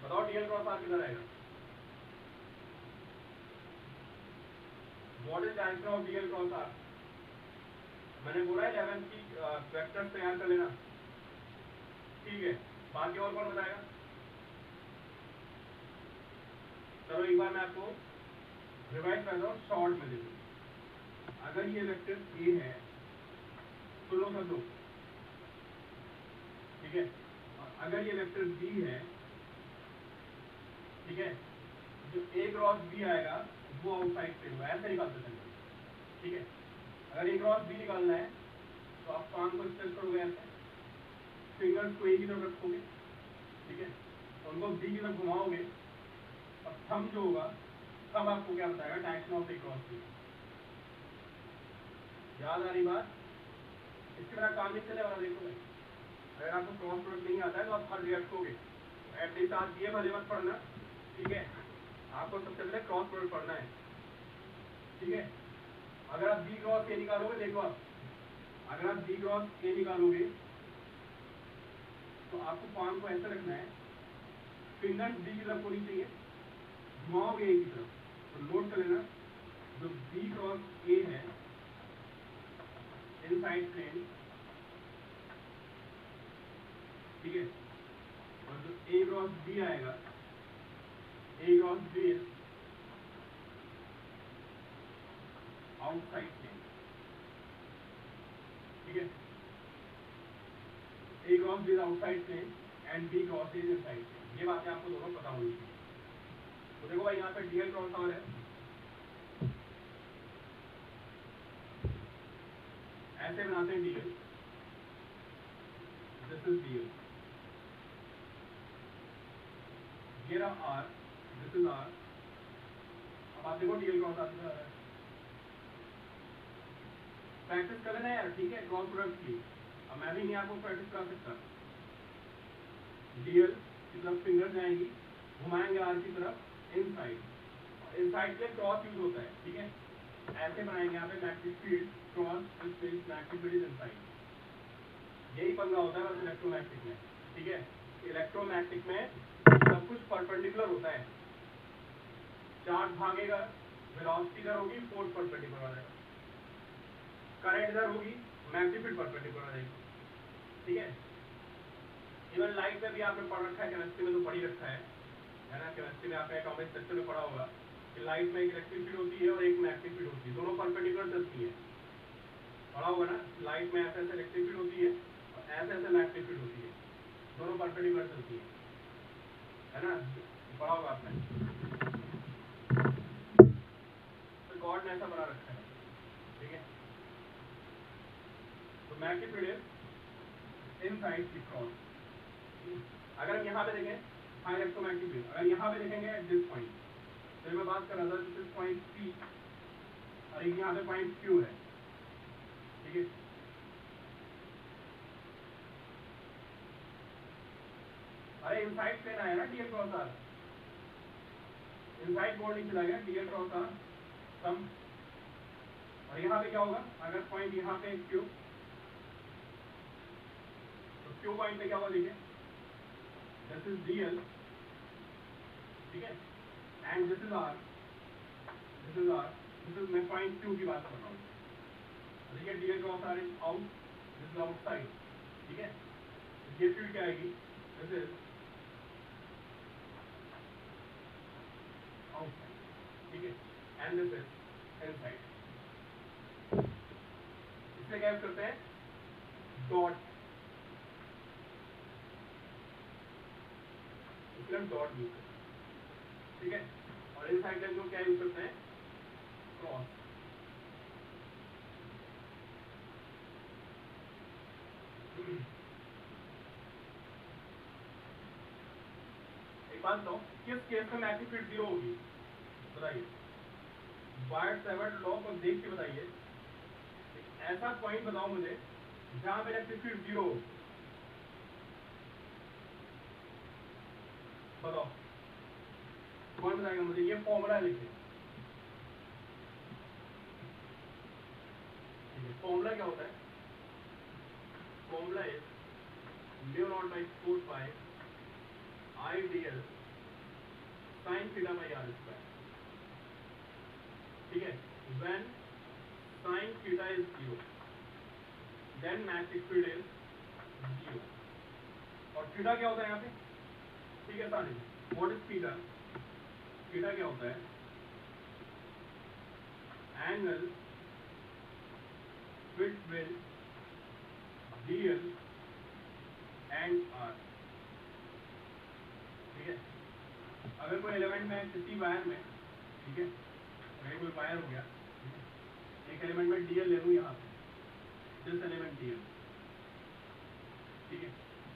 बताओ DL क्रॉस R किधर आएगा? What is direction of DL cross R? मैंने बोला है 11 की वेक्टर्स तैयार कर लेना, ठीक है? बाकी और कौन बताएगा? चलो एक बार मैं आपको रिवाइज करता हूँ शॉर्ट में। देखो अगर ये वेक्टर A है, सुन लो सब लोग, ठीक है? और अगर ये वेक्टर B है, ठीक है, जो A क्रॉस B आएगा वो आउटसाइड से होगा, ऐसे निकालते हैं, ठीक है? अगर A क्रॉस B निकालना है तो आप काम को स्ट्रेच करोगे ऐसे, फिंगर्स को A की तरफ रखोगे, ठीक है, उनको B की तरफ घुमाओगे, और थंब जो होगा तब आपको क्या बताएगा? Direction of A cross B। याद आ रही बात? इसके बिना काम नहीं चलेगा। देखो भाई, अगर आपको क्रॉस प्रोडक्ट नहीं आता है तो आप हर रिएक्ट होगे, एटलीस्ट आज ये भले मत पढ़ना, ठीक है? आपको सबसे पहले क्रॉस प्रोडक्ट पढ़ना है, ठीक है? अगर आप B क्रॉस A निकालोगे, देखो आप अगर आप B क्रॉस A निकालोगे तो आपको पाम को ऐसे रखना है, फिंगर्स B की तरफ होनी चाहिए, घुमाओगे A की तरफ। तो नोट कर लेना, जो B क्रॉस A है इनसाइड प्लेन, ठीक है, और जो A क्रॉस B आएगा, A cross B outside plane, ठीक है? A cross B outside plane and B cross A inside plane. ये बातें आपको दोनों पता होनी चाहिए। तो देखो भाई यहाँ पे DL क्रॉस R है, ऐसे बनाते हैं DL, दिस इज DL, ये रहा R, दिस इज R। अब आप देखो DL क्रॉस R किधर है, प्रैक्टिस कर लेना यार, ठीक है? क्रॉस प्रोडक्ट की अब मैं भी नहीं आपको प्रैक्टिस करा सकता। DL की तरफ फिंगर जाएंगी, घुमाएंगे R की तरफ इनसाइड, इनसाइड के क्रॉस यूज होता है, ठीक है? ऐसे बनाएंगे यहाँ पे magnetic field cross space magnetic field inside. यही पंगा होता है बस इलेक्ट्रोमैग्नेटिक में, ठीक है? इलेक्ट्रोमैग्नेटिक में सब कुछ परपेंडिकुलर होता है, चार्ज भागेगा, वेलोसिटी इधर होगी, फोर्स परपेंडिकुलर आ जाएगा, करंट इधर होगी, मैग्नेटिक फील्ड परपेंडिकुलर आ जाएगी, ठीक है? इवन लाइट में भी आपने पढ़ रखा है, केमिस्ट्री में तो पढ़ ही रखा है ना? केमिस्ट्री में आपने एटॉमिक स्ट्रक्चर में पढ़ा होगा कि लाइट में एक इलेक्ट्रिक फील्ड होती है और एक मैग्नेटिक फील्ड होती है, दोनों परपेंडिकुलर चलती है, पढ़ा होगा ना? लाइट में ऐसे ऐसे इलेक्ट्रिक फील्ड होती है और ऐसे ऐसे मैग्नेटिक फील्ड होती है, दोनों परपेंडिकुलर चलती है ना? पढ़ा होगा आपने। तो गॉड ने ऐसा बना रखा है, ठीक है? तो magnetic field inside the cross. अगर हम यहाँ पे देखें हाई इलेक्ट्रोमैग्नेटिक फील्ड, अगर यहाँ पे देखेंगे एट दिस पॉइंट, तो मैं बात कर रहा था दिस पॉइंट P और एक यहाँ पे पॉइंट Q है, ठीक है? अरे इनसाइड प्लेन आया ना DL cross R, inside board नहीं चला गया, DL क्रॉस R सम। और यहाँ पे क्या होगा? अगर पॉइंट यहाँ पे Q, तो Q पॉइंट पे क्या होगा? देखिए दिस इज DL, ठीक है, and this is R, this is R, this is मैं पॉइंट Q की बात कर रहा हूँ, देखिए DL cross R is out, this is outside, ठीक है? ये फील्ड क्या आएगी? दिस इज आउटसाइड, ठीक है, एंड दिस इज इनसाइड। इसमें क्या करते हैं? डॉट, इसमें डॉट यूज करते हैं, ठीक है? और इनसाइड लाइन को क्या यूज करते हैं? क्रॉस। एक बात बताओ, किस केस में मैग्नेटिक फील्ड 0 होगी? बताइए, बायट-सैवर्ट लॉ को देख के बताइए, ऐसा पॉइंट बताओ मुझे जहां पे इलेक्ट्रिक फील्ड 0 हो। बताओ कौन बताएगा मुझे? ये फॉर्मूला लिखिए। फॉर्मूला क्या होता है? Formula is mu not by 4 pi I D L sine theta by R square. ठीक है, when sine theta is 0 then magnetic field is 0। और थीटा क्या होता है यहाँ पे? ठीक है सारे, व्हाट इज थीटा? थीटा क्या होता है? Angle between dl and r। ठीक है, अगर कोई एलिमेंट में किसी वायर में, ठीक है, अगर कोई वायर हो गया, एक एलिमेंट में dl ले लूँ यहाँ पे, दिस एलिमेंट dl, ठीक है,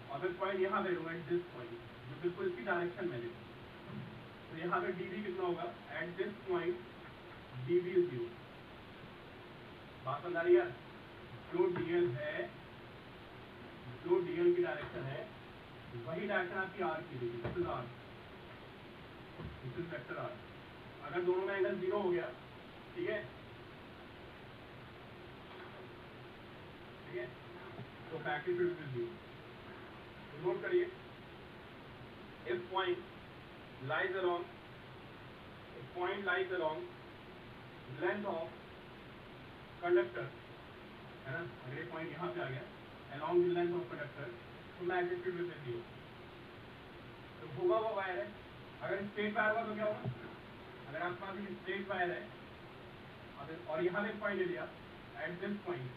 और फिर पॉइंट यहाँ पे लूँगा दिस पॉइंट जो बिल्कुल इसकी डायरेक्शन में ले, तो यहाँ पे dv कितना होगा? At this point dv is 0। बात समझ आ रही है? जो dl है, जो dl की डायरेक्शन है, वही डायरेक्शन आपकी r की होगी। This is r, this is vector r। अगर दोनों में एंगल 0 हो गया, ठीक है, ठीक है, तो मैग्नेटिक फील्ड इज 0। नोट करिए, if point lies along, if point lies along length of conductor, है ना, अगर ये पॉइंट यहाँ पे आ गया along the length of conductor, तो मैग्नेटिक फील्ड विल बी 0। तो होगा वो वायर है, अगर स्ट्रेट वायर हुआ तो क्या होगा? अगर आपके पास एक स्ट्रेट वायर है और यहाँ पे एक पॉइंट ले लिया एट दिस पॉइंट,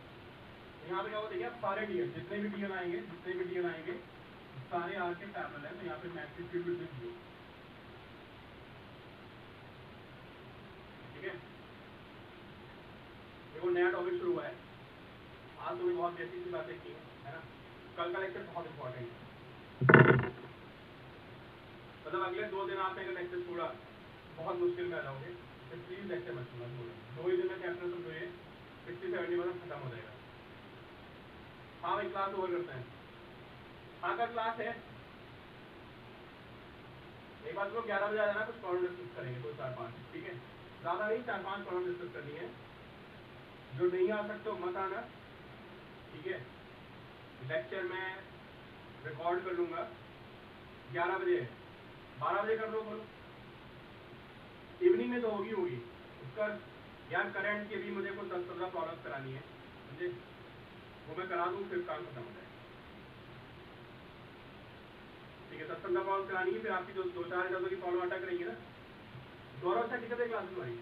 तो यहाँ पे क्या होगा? देखिए आप सारे डीएल, जितने भी डीएल आएंगे, जितने भी डीएल आएंगे सारे आर के पैरेलल है, तो यहाँ पे मैग्नेटिक फील्ड विल बी 0। ठीक है, देखो नया टॉपिक शुरू हुआ है, आज तो बहुत बेसिक सी बातें की है ना, कल का लेक्चर बहुत इंपॉर्टेंट है। मतलब अगले 2 दिन आपने अगर लेक्चर छोड़ा बहुत मुश्किल में आ जाओगे, तो प्लीज लेक्चर मत छोड़ना। 2 ही दिन में चैप्टर समझोगे, 60-70% खत्म हो जाएगा। हाँ भाई, क्लास ओवर करते हैं। हाँ कल क्लास है, एक बात को 11 बजे आ जाना, कुछ प्रॉब्लम डिस्कस करेंगे, 2 4 5, ठीक है, ज़्यादा नहीं, 4 5 प्रॉब्लम डिस्कस करनी है। जो नहीं आ सकते हो मत आना, ठीक है। लेक्चर में रिकॉर्ड कर लूँगा, 11 बजे, 12 बजे कर दो, करो, इवनिंग में तो होगी उसका यार। करंट के भी मुझे कुछ 10-15 प्रॉब्लम करानी है मुझे, वो मैं करा दूँ, फिर काम खत्म हो जाएगा। ठीक है, 10-15 प्रॉब्लम करानी है, फिर आपकी जो 2-4 की प्रॉब्लम अटक रही है ना, गौरव सर टीचर क्लास में आई